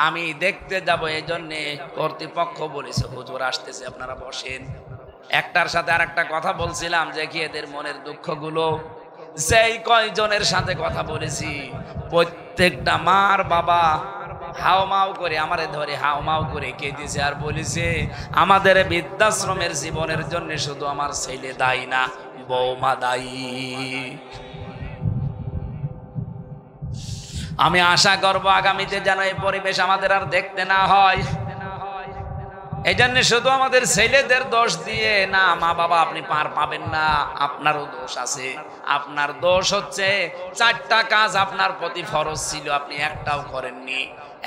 [SPEAKER 1] আমি দেখতে যাব, এই জন্যে কর্তৃপক্ষ বলেছে হুজুর আসতেছে, আপনারা বসেন। একটার সাথে আর একটা কথা বলছিলাম যে কি এদের মনের দুঃখগুলো, যেই কয়জনের সাথে কথা বলেছি, প্রত্যেকটা মার বাবা হাওমাও করে আমারে ধরে হাওমাও করে কেঁদেছে আর বলেছে, আমাদের বৃদ্ধাশ্রমের জীবনের জন্য শুধু আমার ছেলে দায়ী না, বৌমা দায়ী। আমি আশা করব আগামীতে যেন এই পরিবেশ আমাদের আর দেখতে না হয়। এই জন্য শুধু আমাদের ছেলেদের দোষ দিয়ে না, মা বাবা আপনি পার পাবেন না, আপনারও দোষ আছে। আপনার দোষ হচ্ছে 4টা কাজ আপনার প্রতি ফরজ ছিল, আপনি একটাও করেননি।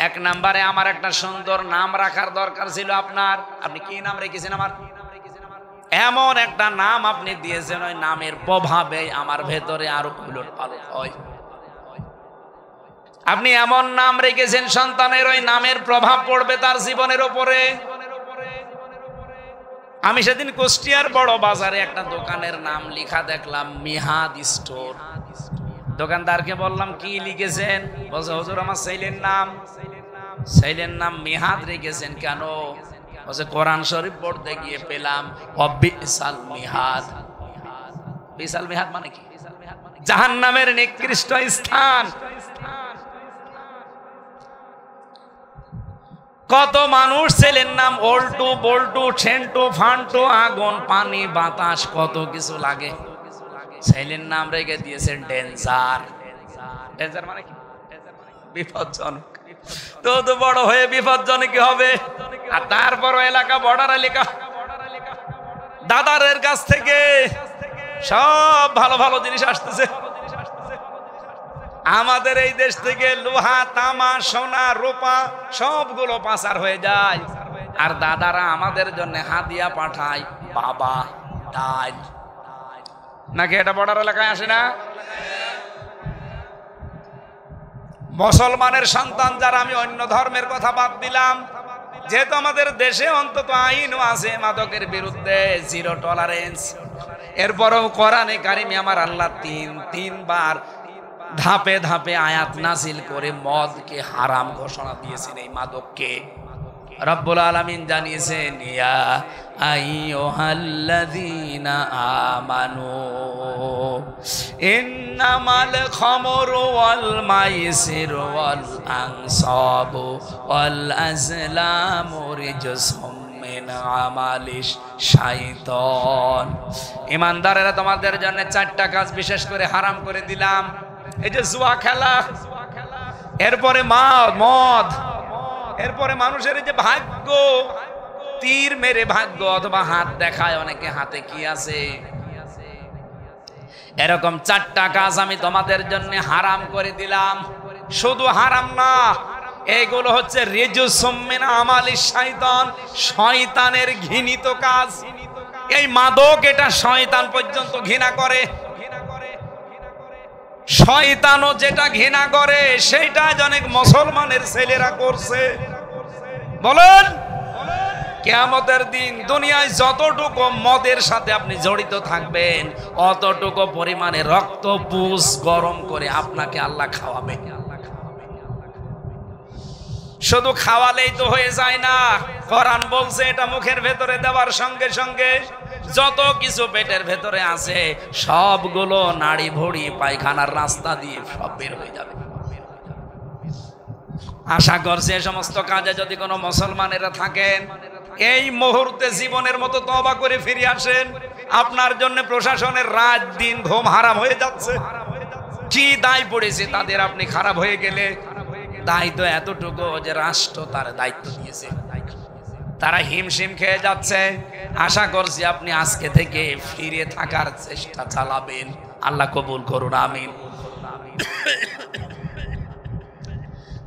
[SPEAKER 1] 1 নম্বরে আমার একটা সুন্দর নাম রাখার দরকার ছিল আপনার। আপনি কি নাম রেখেছেন? আমার এমন একটা নাম আপনি দিয়েছেন, ওই নামের প্রভাবে আমার ভেতরে আরো উলট পালট হয়। আপনি এমন নাম রেখেছেন, সন্তানের ওই নামের প্রভাব পড়বে তার জীবনের উপরে। আমি সেদিন কুষ্টিয়ার বড় বাজারে একটা দোকানের নাম লেখা দেখলাম, মিহাদ স্টোর। দোকানদারকে বললাম কি লিখেছেন? বলছে হুজুর আমার ছেলের নাম মিহাদ রেখেছেন কেন? বলছে কোরআন শরীফ পড়তে গিয়ে পেলাম বিসাল মিহাদ। বিসাল মিহাদ মানে কি? জাহান্নামের নিকৃষ্ট স্থান। কত মানুষ ছেলের নাম ওল্টু, বল্টু, ছেন্টু, ফান্টু, আগুন, পানি, বাতাস, কত কিছু লাগে। ছেলের নাম রেখে দিয়েছেন ডেঞ্জার। ডেঞ্জার মানে কি? বিপজ্জনক। তো বড় হয়ে বিপজ্জনক হবে। আর তারপর এলাকা বর্ডার এলাকা, দাদারের কাছ থেকে সব ভালো ভালো জিনিস আসতেছে। আমাদের এই দেশ থেকে লোহা, তামা, সোনা, রূপা সবগুলো পাচার হয়ে যায়, আর দাদারা আমাদের জন্য হাদিয়া পাঠায় বাবা, ডাল। নাকি এটা বর্ডার এলাকায় আসে না? মুসলমানের সন্তান যারা, আমি অন্য ধর্মের কথা বাদ দিলাম, যেহেতু আমাদের দেশে অন্তত আইনও আছে মাদকের বিরুদ্ধে, জিরো টলারেন্স, এরপরেও কোরআনে কারিমে আমার আল্লাহ তিনবার ধাপে ধাপে আয়াত নাজিল করে মদকে হারাম ঘোষণা দিয়েছেন। এই মাদককে রব্বুল আলামিন জানিয়েছেন, ইয়া আইয়ুহাল্লাযীনা আমানু ইন্নামাল খামরু ওয়াল মাইসিরু ওয়াল আনসাবু ওয়াল আজলামু রিজসুম মিন আমালিশ শাইতান। ঈমানদারেরা, তোমাদের জন্য 4টা কাজ বিশেষ করে হারাম করে দিলাম। এই যে জুয়া খেলা, এরপরে মদ, এরপরে মানুষের যে ভাগ্য, তীর মেরে ভাগ্য অথবা হাত দেখায় অনেকে হাতে কি আছে, এরকম 4টা কাজ আমি তোমাদের জন্য হারাম করে দিলাম। শুধু হারাম না, এগুলো হচ্ছে রিজসুম মিন আমালিশ শাইতান, শয়তানের ঘৃণিত কাজ। এই মাদক, এটা শয়তান পর্যন্ত ঘৃণা করে। শয়তানও যেটা ঘৃণা করে সেটা অনেক মুসলমানের ছেলেরা করছে। বলেন, কিয়ামতের দিন দুনিয়ায় যতটুকু মদের সাথে আপনি জড়িত থাকবেন, অতটুকু পরিমাণে রক্ত পুষ গরম করে আপনাকে আল্লাহ খাওয়াবে। শুধু খাওয়ালেই তো হয়ে যায় না, কোরআন বলছে এটা মুখের ভেতরে দেওয়ার সঙ্গে সঙ্গে যত কিছু পেটের ভেতরে আছে সবগুলো নাড়ি ভুড়ি পায়খানার রাস্তা দিয়ে সব বের হয়ে যাবে। আশা করছি এই সমস্ত কাজে যদি কোনো মুসলমানেরা থাকেন, এই মুহূর্তে জীবনের মতো তওবা করে ফিরে আসেন। আপনার জন্য প্রশাসনের রাত দিন ঘুম হারাম হয়ে যাচ্ছে। কি দায় পড়েছে তাদের আপনি খারাপ হয়ে গেলে? দায়িত্ব এতটুকু যে রাষ্ট্র তার দায়িত্ব দিয়েছে, তারা হিমশিম খেয়ে যাচ্ছে। আশা করছি আপনি আজকে থেকে ফিরে থাকার চেষ্টা চালাবেন। আল্লাহ কবুল করুন, আমিন।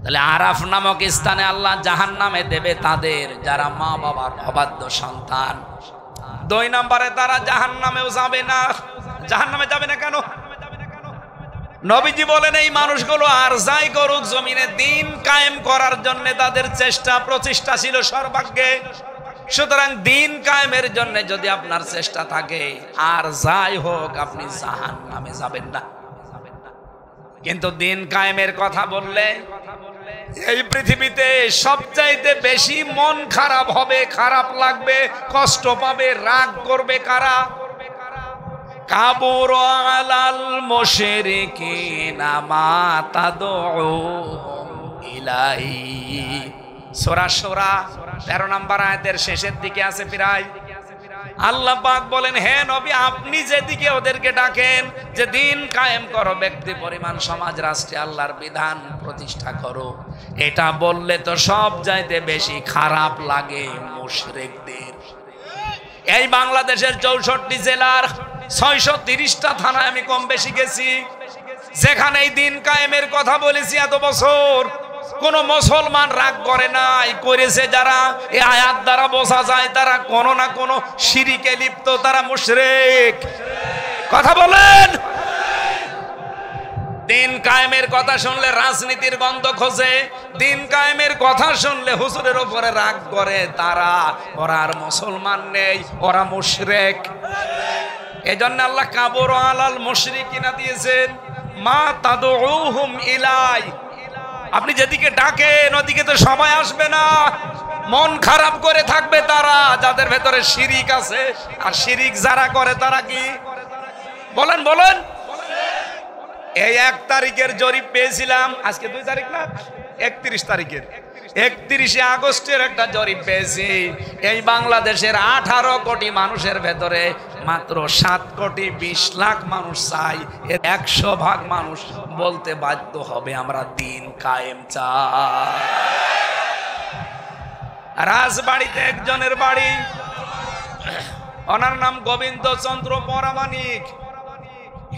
[SPEAKER 1] তাহলে আরাফ নামক স্থানে আল্লাহ জাহান্নামে দেবে তাদের যারা মা বাবার অবাধ্য সন্তান। 2 নম্বরে তারা জাহান্নামেও যাবে না। জাহান্নামে যাবে না কেন? নবীজি বলেন, এই মানুষগুলো আর যাই করুক জমিনে দিন কায়েম করার জন্য তাদের চেষ্টা প্রচেষ্টা ছিল সর্বাগ্যে। সুতরাং দিন কায়েমের জন্য যদি আপনার চেষ্টা থাকে, আর যাই হোক আপনি জাহান্নামে যাবেন না। কিন্তু দিন কায়েমের কথা বললে এই পৃথিবীতে সবচাইতে বেশি মন খারাপ হবে, খারাপ লাগবে, কষ্ট পাবে, রাগ করবে কারা? কাবুর আলাল মুশরিকিনা মা তাদউহুম ইলাইহি। সূরা সূরা 13 নম্বর আয়াতের শেষের দিকে আছে প্রায়। আল্লাহ পাক বলেন, হে নবী, আপনি যেদিকে ওদেরকে ডাকেন যে দিন কায়েম করো, ব্যক্তি পরিমাণ সমাজ রাষ্ট্রে আল্লাহর বিধান প্রতিষ্ঠা করো, এটা বললে তো সব চাইতে বেশি খারাপ লাগে মুশরিকদের। এই বাংলাদেশের 64 জেলার 630টা থানায় আমি কম বেশি গেছি, যেখানে এই দিন কায়েমের কথা বলেছি এত বছর, কোন মুসলমান রাগ করে নাই। করেছে যারা, এই আয়াত দ্বারা বোঝা যায় তারা কোনো না কোনো শিরিকে লিপ্ত, তারা মুশরিক। কথা বলেন। দিন কায়েমের কথা শুনলে রাজনীতির গন্ধ খোঁজে, দিন কায়েমের কথা শুনলে হুজুরের উপরে রাগ করে তারা। ওরা আর মুসলমান নেই, ওরা মুশরিক। এজন্য আল্লাহ কাবুর আলাল মুশরিকিনা দিয়েছেন মা তাদউহুম ইলাই। আপনি যেদিকে ডাকেন ওদিকে তো সবাই আসবে না, মন খারাপ করে থাকবে তারা যাদের ভেতরে শিরিক আছে। আর শিরিক যারা করে তারা কি? বলেন বলেন। এই 1 তারিখের জরিপ পেয়েছিলাম, আজকে 2 তারিখ না, 31 তারিখের, 31শে আগস্টের একটা জরিপ পেয়েছি। এই বাংলাদেশের 18 কোটি মানুষের ভেতরে মাত্র 7 কোটি 20 লাখ মানুষ চাই, এর 100 ভাগ মানুষ বলতে বাধ্য হবে আমরা দিন কায়েম চাই। রাজবাড়িতে একজনের বাড়ি, ওনার নাম গোবিন্দ চন্দ্র পরামানিক,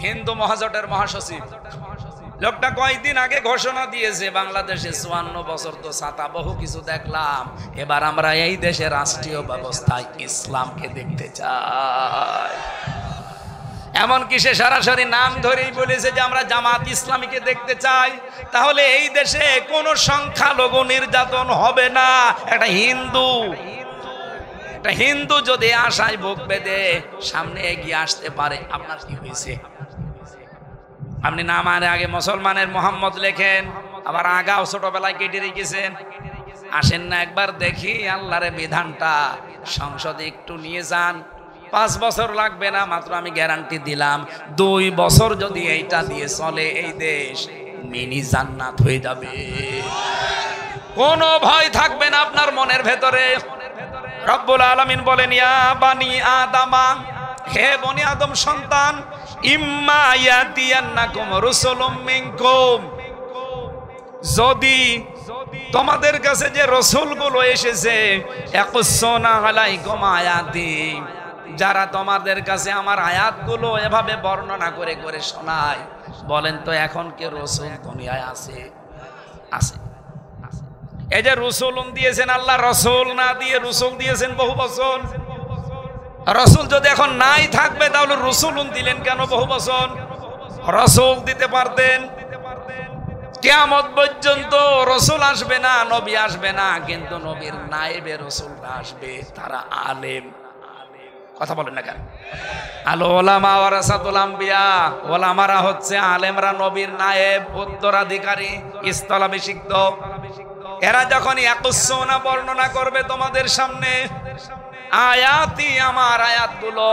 [SPEAKER 1] হিন্দু মহাজোটের মহাসচিব। লোকটা কয়েকদিন আগে ঘোষণা দিয়েছে বাংলাদেশে 54 বছর তো ছাতা বহু কিছু দেখলাম, এবার আমরা এই দেশের রাষ্ট্রীয় ব্যবস্থায় ইসলামকে দেখতে চাই। এমনকি সে সরাসরি নাম ধরেই বলেছে যে আমরা জামাত ইসলামীকে দেখতে চাই। তাহলে এই দেশে কোনো সংখ্যালঘু নির্যাতন হবে না। একটা হিন্দু যদি আশায় বুক বেঁধে সামনে এগিয়ে আসতে পারে, আপনার কি হয়েছে? আপনি নামের আগে মুসলমানের মোহাম্মদ লেখেন, আবার আগাও ছোটবেলায় কেটে রেখেছেন। আসেন না একবার দেখি আল্লাহর বিধানটা সংসদে একটু নিয়ে যান। 5 বছর লাগবে না, মাত্র আমি গ্যারান্টি দিলাম 2 বছর যদি এইটা দিয়ে চলে এই দেশ মিনি জান্নাত হয়ে যাবে। কোনো ভয় থাকবে না আপনার মনের ভেতরে। রব্বুল আলামিন বলেন, ইয়া বানি আদামা, হে বনি আদম সন্তান, ইম্মা ইয়াতিয়ান্নাকুম রাসূলুম মিনকুম, যদি তোমাদের কাছে যে রাসূলগুলো এসেছে, ইয়াকুসুনা আলাইকুম আয়াতি, যারা তোমাদের কাছে আমার আয়াতগুলো এভাবে বর্ণনা করে করে শোনায়, বলেন তো এখন কি রাসূল দুনিয়ায় আছে? আছে। এই যে রাসূলুন দিয়েছেন আল্লাহ, রাসূল না দিয়ে রাসূল দিয়েছেন বহু বছর। রাসূল যদি এখন নাই থাকবে তাহলে রাসূলুন দিলেন কেন বহু বছর? রাসূল দিতে পারতেন। কিয়ামত পর্যন্ত রাসূল আসবে না, নবী আসবে না, কিন্তু নবীর নায়েবে রাসূলরা আসবে, তারা আলেম। কথা বলেন না কেন? আল উলামা ওয়ারাসাতুল আম্বিয়া, ওলামারা হচ্ছে আলেমরা নবীর নায়েব, উত্তরাধিকারী, স্থলাভিষিক্ত। এরা যখন ইয়াকুসুনা বর্ণনা করবে তোমাদের সামনে আয়াতি, আমার আয়াতগুলো,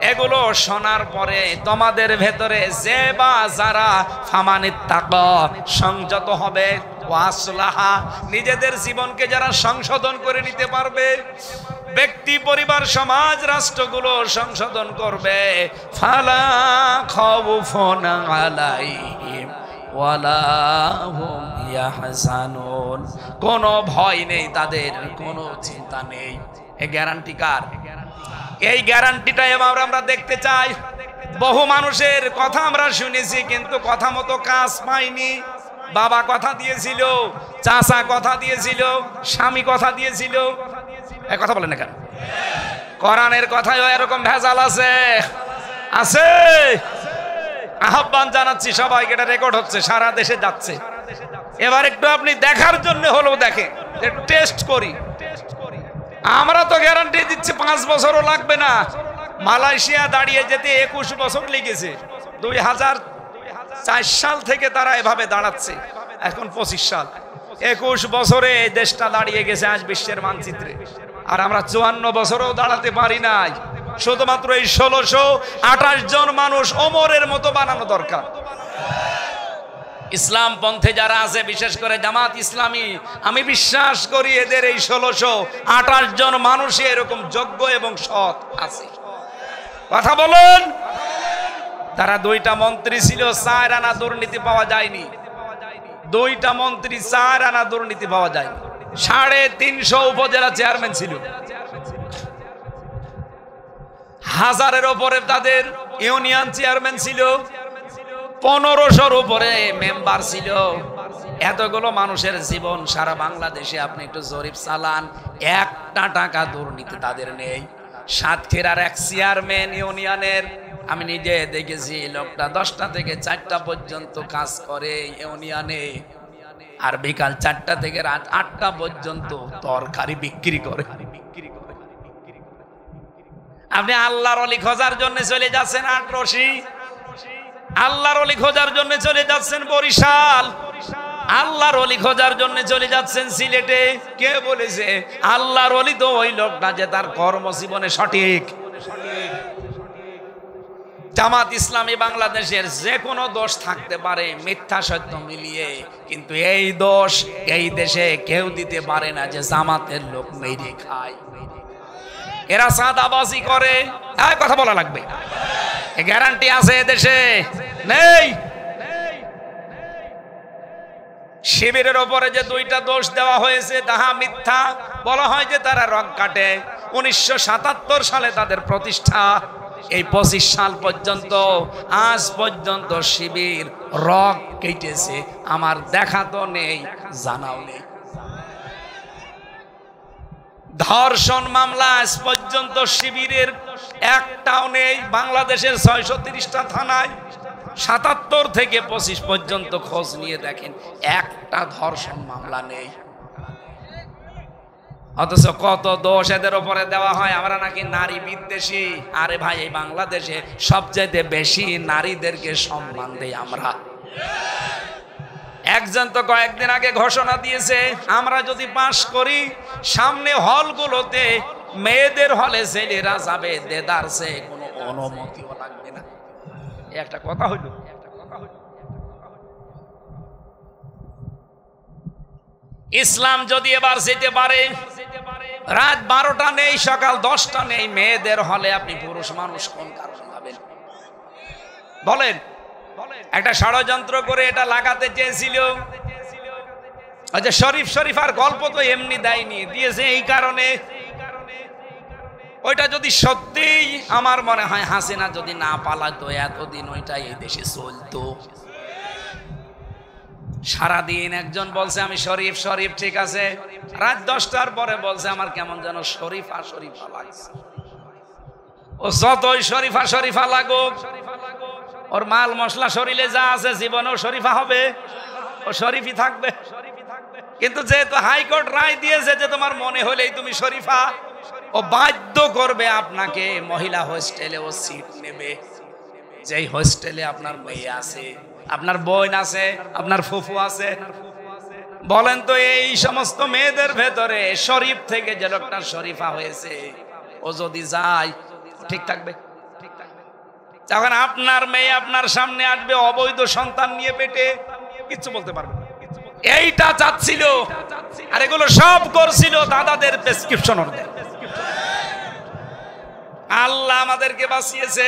[SPEAKER 1] এগুলো শোনার পরে তোমাদের ভেতরে যে বা যারা ফামানিত্তাকা, সংযত হবে, ওয়াসলাহা, নিজেদের জীবনকে যারা সংশোধন করে নিতে পারবে, ব্যক্তি, পরিবার, সমাজ, রাষ্ট্রগুলো সংশোধন করবে, ফালা খাউফুন আলাইহিম ওয়ালা হুম ইয়াহজানুন, কোনো ভয় নেই তাদের, কোনো চিন্তা নেই। এই গ্যারান্টি কার? এই গ্যারান্টিটাই আমরা দেখতে চাই। বহু মানুষের কথা আমরা শুনেছি, কিন্তু কথা মতো কাজ পাইনি। বাবা কথা দিয়েছিল, চাচা কথা দিয়েছিল, স্বামী কথা দিয়েছিল, এই কথা বলেন না কেন? কোরআনের কথায় এরকম ভেজাল আছে, আছে। আহ্বান জানাচ্ছি সবাইকে, এটা রেকর্ড হচ্ছে, সারা দেশে যাচ্ছে। এবার একটু আপনি দেখার জন্য হলেও দেখেন, টেস্ট করি। আমরা তো গ্যারান্টি দিচ্ছি 5 বছরও লাগবে না। মালয়েশিয়া দাঁড়িয়ে যেতে 21 বছর লেগেছে। 2004 সাল থেকে তারা এভাবে দাঁড়াচ্ছে, এখন 25 সাল। 21 বছরে এই দেশটা দাঁড়িয়ে গেছে আজ বিশ্বের মানচিত্রে। আর আমরা 54 বছরেও দাঁড়াতে পারি নাই। শুধুমাত্র এই 1628 জন মানুষ ওমরের মতো বানানো দরকার। ইসলাম পন্থে যারা আছে, বিশেষ করে জামাত ইসলামী, আমি বিশ্বাস করি এদের এই 1628 জন মানুষই এরকম যোগ্য এবং সৎ আছে। কথা বলুন। তারা 2টা মন্ত্রী ছিল, 4 আনা দুর্নীতি পাওয়া যায়নি। 2টা মন্ত্রী, 4 আনা দুর্নীতি পাওয়া যায়। 350 উপজেলা চেয়ারম্যান ছিল। 1000-এর উপরে তাদের ইউনিয়ন চেয়ারম্যান ছিল। 1500-র উপরে মেম্বার ছিল। এতগুলো মানুষের জীবন সারা বাংলাদেশে আপনি একটু জরিপ চালান, 1টা টাকা দুর্নীতি তাদের নেই। সাতক্ষীরার এক চেয়ারম্যান ইউনিয়নের, আমি নিজে দেখেছি, লোকটা 10টা থেকে 4টা পর্যন্ত কাজ করে ইউনিয়নে, আর বিকাল 4টা থেকে রাত 8টা পর্যন্ত তরকারি বিক্রি করে। আপনি আল্লাহর ওলি খোঁজার জন্য চলে যাচ্ছেন আটরশি, আল্লাহর ওলি খোঁজার জন্য চলে যাচ্ছেন বরিশাল, আল্লাহর ওলি খোঁজার জন্য চলে যাচ্ছেন সিলেটে। কে বলেছে? আল্লাহর ওলি তো ওই লোকটা যে তার কর্মজীবনে সঠিক। জামাত ইসলামী বাংলাদেশের যে কোনো দোষ থাকতে পারে, মিথ্যা সত্য মিলিয়ে, কিন্তু এই দোষ এই দেশে কেউ দিতে পারে না যে জামাতের লোক মেরে খায়, এরা চাঁদাবাজি করে। কথা বলা লাগবে, গ্যারান্টি আছে এদেশে নেই। শিবিরের ওপরে যে 2টা দোষ দেওয়া হয়েছে তাহা মিথ্যা। বলা হয় যে তারা রগ কাটে। 1977 সালে তাদের প্রতিষ্ঠা। এই 25 সাল পর্যন্ত আজ পর্যন্ত শিবির রক কেটেছে, আমার দেখা তো নেই, জানাও নেই। ধর্ষণ মামলা আজ পর্যন্ত শিবিরের একটাও নেই। বাংলাদেশের 630টা থানায় 77 থেকে 25 পর্যন্ত খোঁজ নিয়ে দেখেন, একটা ধর্ষণ মামলা নেই। অথচ কত দোষ এদের উপরে দেওয়া হয়, আমরা নাকি নারী বিদ্বেষী। আরে ভাই, এই বাংলাদেশে সবচেয়ে বেশি নারীদেরকে সম্মান দেই আমরা। একজন তো কয়েকদিন আগে ঘোষণা দিয়েছে, আমরা যদি পাশ করি সামনে হলগুলোতে মেয়েদের হলে ছেলেরা যাবে, দেদারসে কোনো অনুমতিও লাগবে না। একটা কথা হইল। ইসলাম যদি এবার যেতে পারে, রাত 12টা নেই, সকাল 10টা নেই, মেয়েদের হলে আপনি পুরুষ মানুষ কোন কারণে যাবেন বলেন? একটা ষড়যন্ত্র করে এটা লাগাতে চেয়েছিল। আচ্ছা, শরীফার গল্প তো এমনি দেয়নি, দিয়েছে এই কারণে। ওইটা যদি সত্যি, আমার মনে হয় হাসিনা যদি না পালাতো এতদিন ওইটা এই দেশে চলতো। সারাদিন একজন বলছে আমি শরীফ, ঠিক আছে, রাত 10টার পরে বলছে আমার কেমন যেন শরীফা লাগছে। ও যতই শরীফা লাগুক, ওর মাল মশলা শরীরে যা আছে জীবনেও শরীফা হবে, ও শরীফই থাকবে। কিন্তু যেহেতু হাইকোর্ট রায় দিয়েছে যে তোমার মনে হলেই তুমি শরীফা, ও বাধ্য করবে আপনাকে মহিলা হোস্টেলে ও সিট নেবে। যেই হোস্টেলে আপনার মেয়ে আছে, আপনার বোন আছে, আপনার ফুফু আছে। বলেন তো, এই সমস্ত মেয়েদের ভেতরে শরীফ থেকে যে লোকটা শরীফা হয়েছে, ও যদি যায় ঠিক থাকবে? যখন আপনার মেয়ে আপনার সামনে আসবে অবৈধ সন্তান নিয়ে পেটে, কিচ্ছু বলতে পারবে না। এইটা চাচ্ছিল, আর এগুলো সব করছিল দাদাদের প্রেসক্রিপশন অনুযায়ী। আল্লাহ আমাদেরকে বাঁচিয়েছে।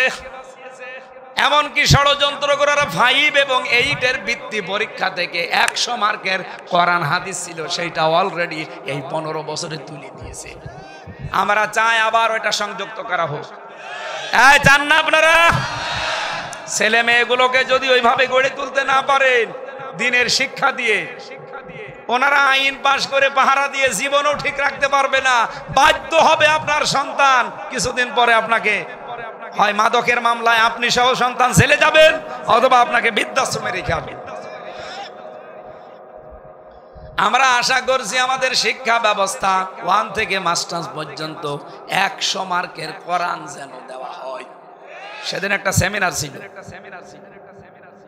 [SPEAKER 1] এমনকি ষড়যন্ত্র করে 5 এবং 8 এর বৃত্তি পরীক্ষা থেকে 100 মার্কের কোরআন হাদিস ছিল, সেইটা অলরেডি এই 15 বছরে তুলে দিয়েছে। আমরা চাই আবার ওইটা সংযুক্ত করা হোক। চান না আপনারা? ছেলে মেয়েগুলোকে যদি ওইভাবে গড়ে তুলতে না পারেন দিনের শিক্ষা দিয়ে, ওনারা আইন পাশ করে পাহারা দিয়ে জীবনও ঠিক রাখতে পারবে না। বাধ্য হবে আপনার সন্তান কিছুদিন পরে আপনাকে হয় মাদকের মামলায় আপনি সহ সন্তান ছেলে যাবেন, অথবা আপনাকে বৃদ্ধাশ্রমে রেখে আসবেন। আমরা আশা করছি আমাদের শিক্ষা ব্যবস্থা 1 থেকে মাস্টার্স পর্যন্ত 100 মার্কের কোরআন যেন দেওয়া হয়। সেদিন একটা সেমিনার ছিল,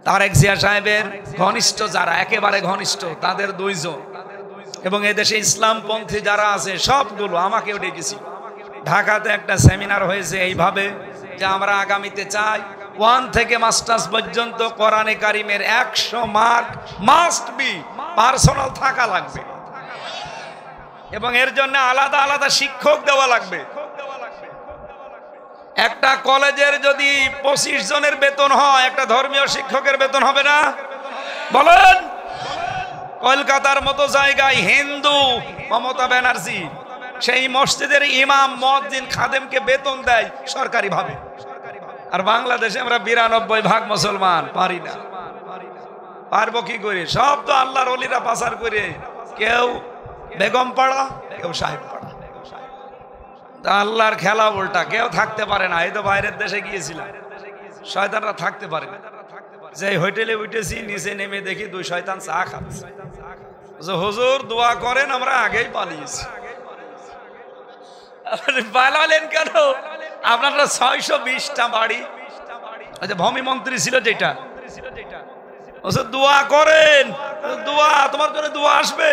[SPEAKER 1] তারেক জিয়া সাহেবের ঘনিষ্ঠ যারা, একেবারে ঘনিষ্ঠ, তাদের 2 জন, এবং এদেশে ইসলামপন্থী যারা আছে সবগুলো আমাকেও ডেকেছি। ঢাকাতে একটা সেমিনার হয়েছে এইভাবে যে আমরা আগামীতে চাই 1 থেকে মাস্টার্স পর্যন্ত কোরআনে কারিমের 100 মার্ক মাস্ট বি পার্সোনাল থাকা লাগবে, এবং এর জন্য আলাদা আলাদা শিক্ষক দেওয়া লাগবে। একটা কলেজের যদি 25 জনের বেতন হয়, একটা ধর্মীয় শিক্ষকের বেতন হবে না? বলেন। কলকাতার মতো জায়গায় হিন্দু মমতা ব্যানার্জি সেই মসজিদের ইমাম, মুয়াজ্জিন, খাদেমকে বেতন দেয় সরকারি ভাবে। আর বাংলাদেশে আমরা 92% মুসলমান, পারি না। পারবো কি করে? সব তো আল্লাহর ওলিরা পাচার করে, কেউ বেগম পাড়া, কেউ সাহেব পাড়া। আল্লাহর খেলা উল্টা, কেউ থাকতে পারে না। এই তো বাইরের দেশে গিয়েছিলাম, শয়তানরা থাকতে পারে না। যে হোটেলে উঠেছি, নিচে নেমে দেখি 2 শয়তান চা খাচ্ছে। হুজুর দোয়া করেন, আমরা আগেই পালিয়েছি। পালালেন কেন? আপনারা 620টা বাড়ি, আচ্ছা ভূমি মন্ত্রী ছিল যেটা, দোয়া করেন, দোয়া তোমার জন্য দোয়া আসবে।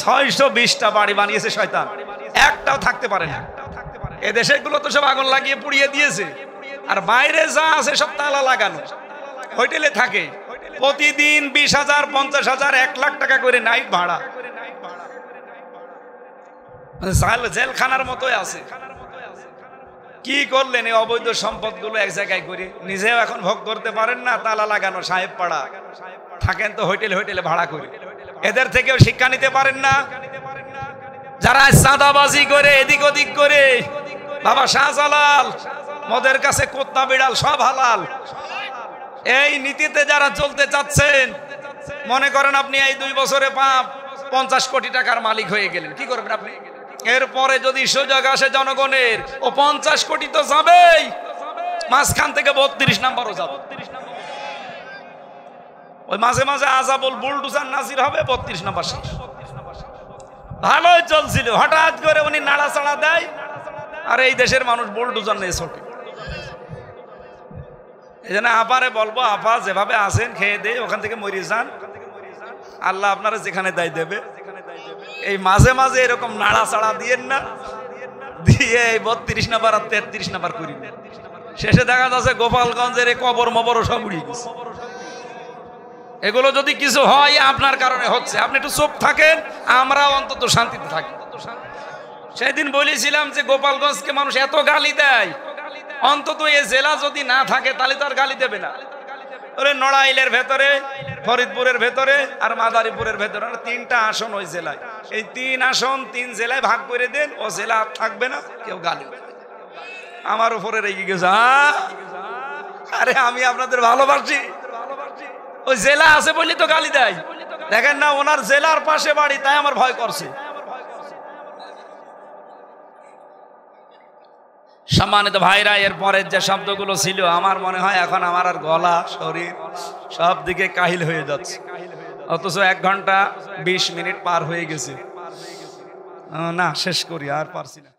[SPEAKER 1] 620টা বাড়ি বানিয়েছে শয়তান, একটাও থাকতে পারে না। এদেশে গুলো তো সব আগুন লাগিয়ে পুড়িয়ে দিয়েছে, আর বাইরে যা আছে সব তালা লাগানো। হোটেলে থাকে, প্রতিদিন 20,000, 50,000, 1 লাখ টাকা করে নাইট ভাড়া। জেলখানার মতোই আছে। কি করলেন এই অবৈধ সম্পদ গুলো এক জায়গায় করে? নিজেও এখন ভোগ করতে পারেন না, তালা লাগানো, সাহেব পাড়া থাকেন তো হোটেলে ভাড়া করে। এদের থেকেও শিক্ষা নিতে পারেন না? যারা চাঁদাবাজি করে এদিক ওদিক করে, বাবা শাহজালাল মদের কাছে কুত্তা বিড়াল সব হালাল। এই নীতিতে যারা চলতে চাচ্ছেন, মনে করেন আপনি এই 2 বছরে 50 কোটি টাকার মালিক হয়ে গেলেন, কি করবেন আপনি? এরপরে যদি সুযোগ আসে জনগণের, ও 50 কোটি তো যাবেই, মাঝখান থেকে 32 নাম্বারও যাবে। ওই মাঝে মাঝে আজাবুল বুলডুজার নাজির হবে, 32 নাম্বার শেষ। ভালোই চলছিল, হঠাৎ করে উনি নাড়াচাড়া দেয়, আর এই দেশের মানুষ বুলডুজার নিয়ে ছোটে। এই জন্য আপারে বলবো, আপা যেভাবে আছেন খেয়ে দিয়ে ওখান থেকে মরে যান, আল্লাহ আপনারা যেখানে দায় দেবে। এই মাঝে মাঝে এরকম নাড়াচাড়া দিয়েন না, দিয়ে 32 নাম্বার আর 33 নাম্বার করি, শেষে দেখা যাচ্ছে গোপালগঞ্জের কবর মবর সব উড়িয়ে গেছে। এগুলো যদি কিছু হয় আপনার কারণে হচ্ছে, আপনি একটু চুপ থাকেন, আমরা অন্তত শান্তিতে থাকি। সেদিন বলেছিলাম যে গোপালগঞ্জকে মানুষ এত গালি দেয়, অন্তত এই জেলা যদি না থাকে তাহলে তো আর গালি দেবে না। ওরে নড়াইলের ভেতরে, ফরিদপুরের ভেতরে আর মাদারীপুরের ভেতরে 3টা আসন ওই জেলায়, এই 3 আসন 3 জেলায় ভাগ করে দেন, ও জেলা থাকবে না, কেউ গালি আমার উপরে রেগে গেছে। আরে আমি আপনাদের ভালোবাসি, ওই জেলা আছে বলি তো গালি দেয়। দেখেন না, ওনার জেলার পাশে বাড়ি, তাই আমার ভয় করছে। সম্মানিত ভাইরা, এর পরের যে শব্দগুলো ছিল, আমার মনে হয় এখন আমার আর গলা শরীর সব দিকে কাহিল হয়ে যাচ্ছে, অথচ 1 ঘন্টা 20 মিনিট পার হয়ে গেছে। না, শেষ করি, আর পারছি না।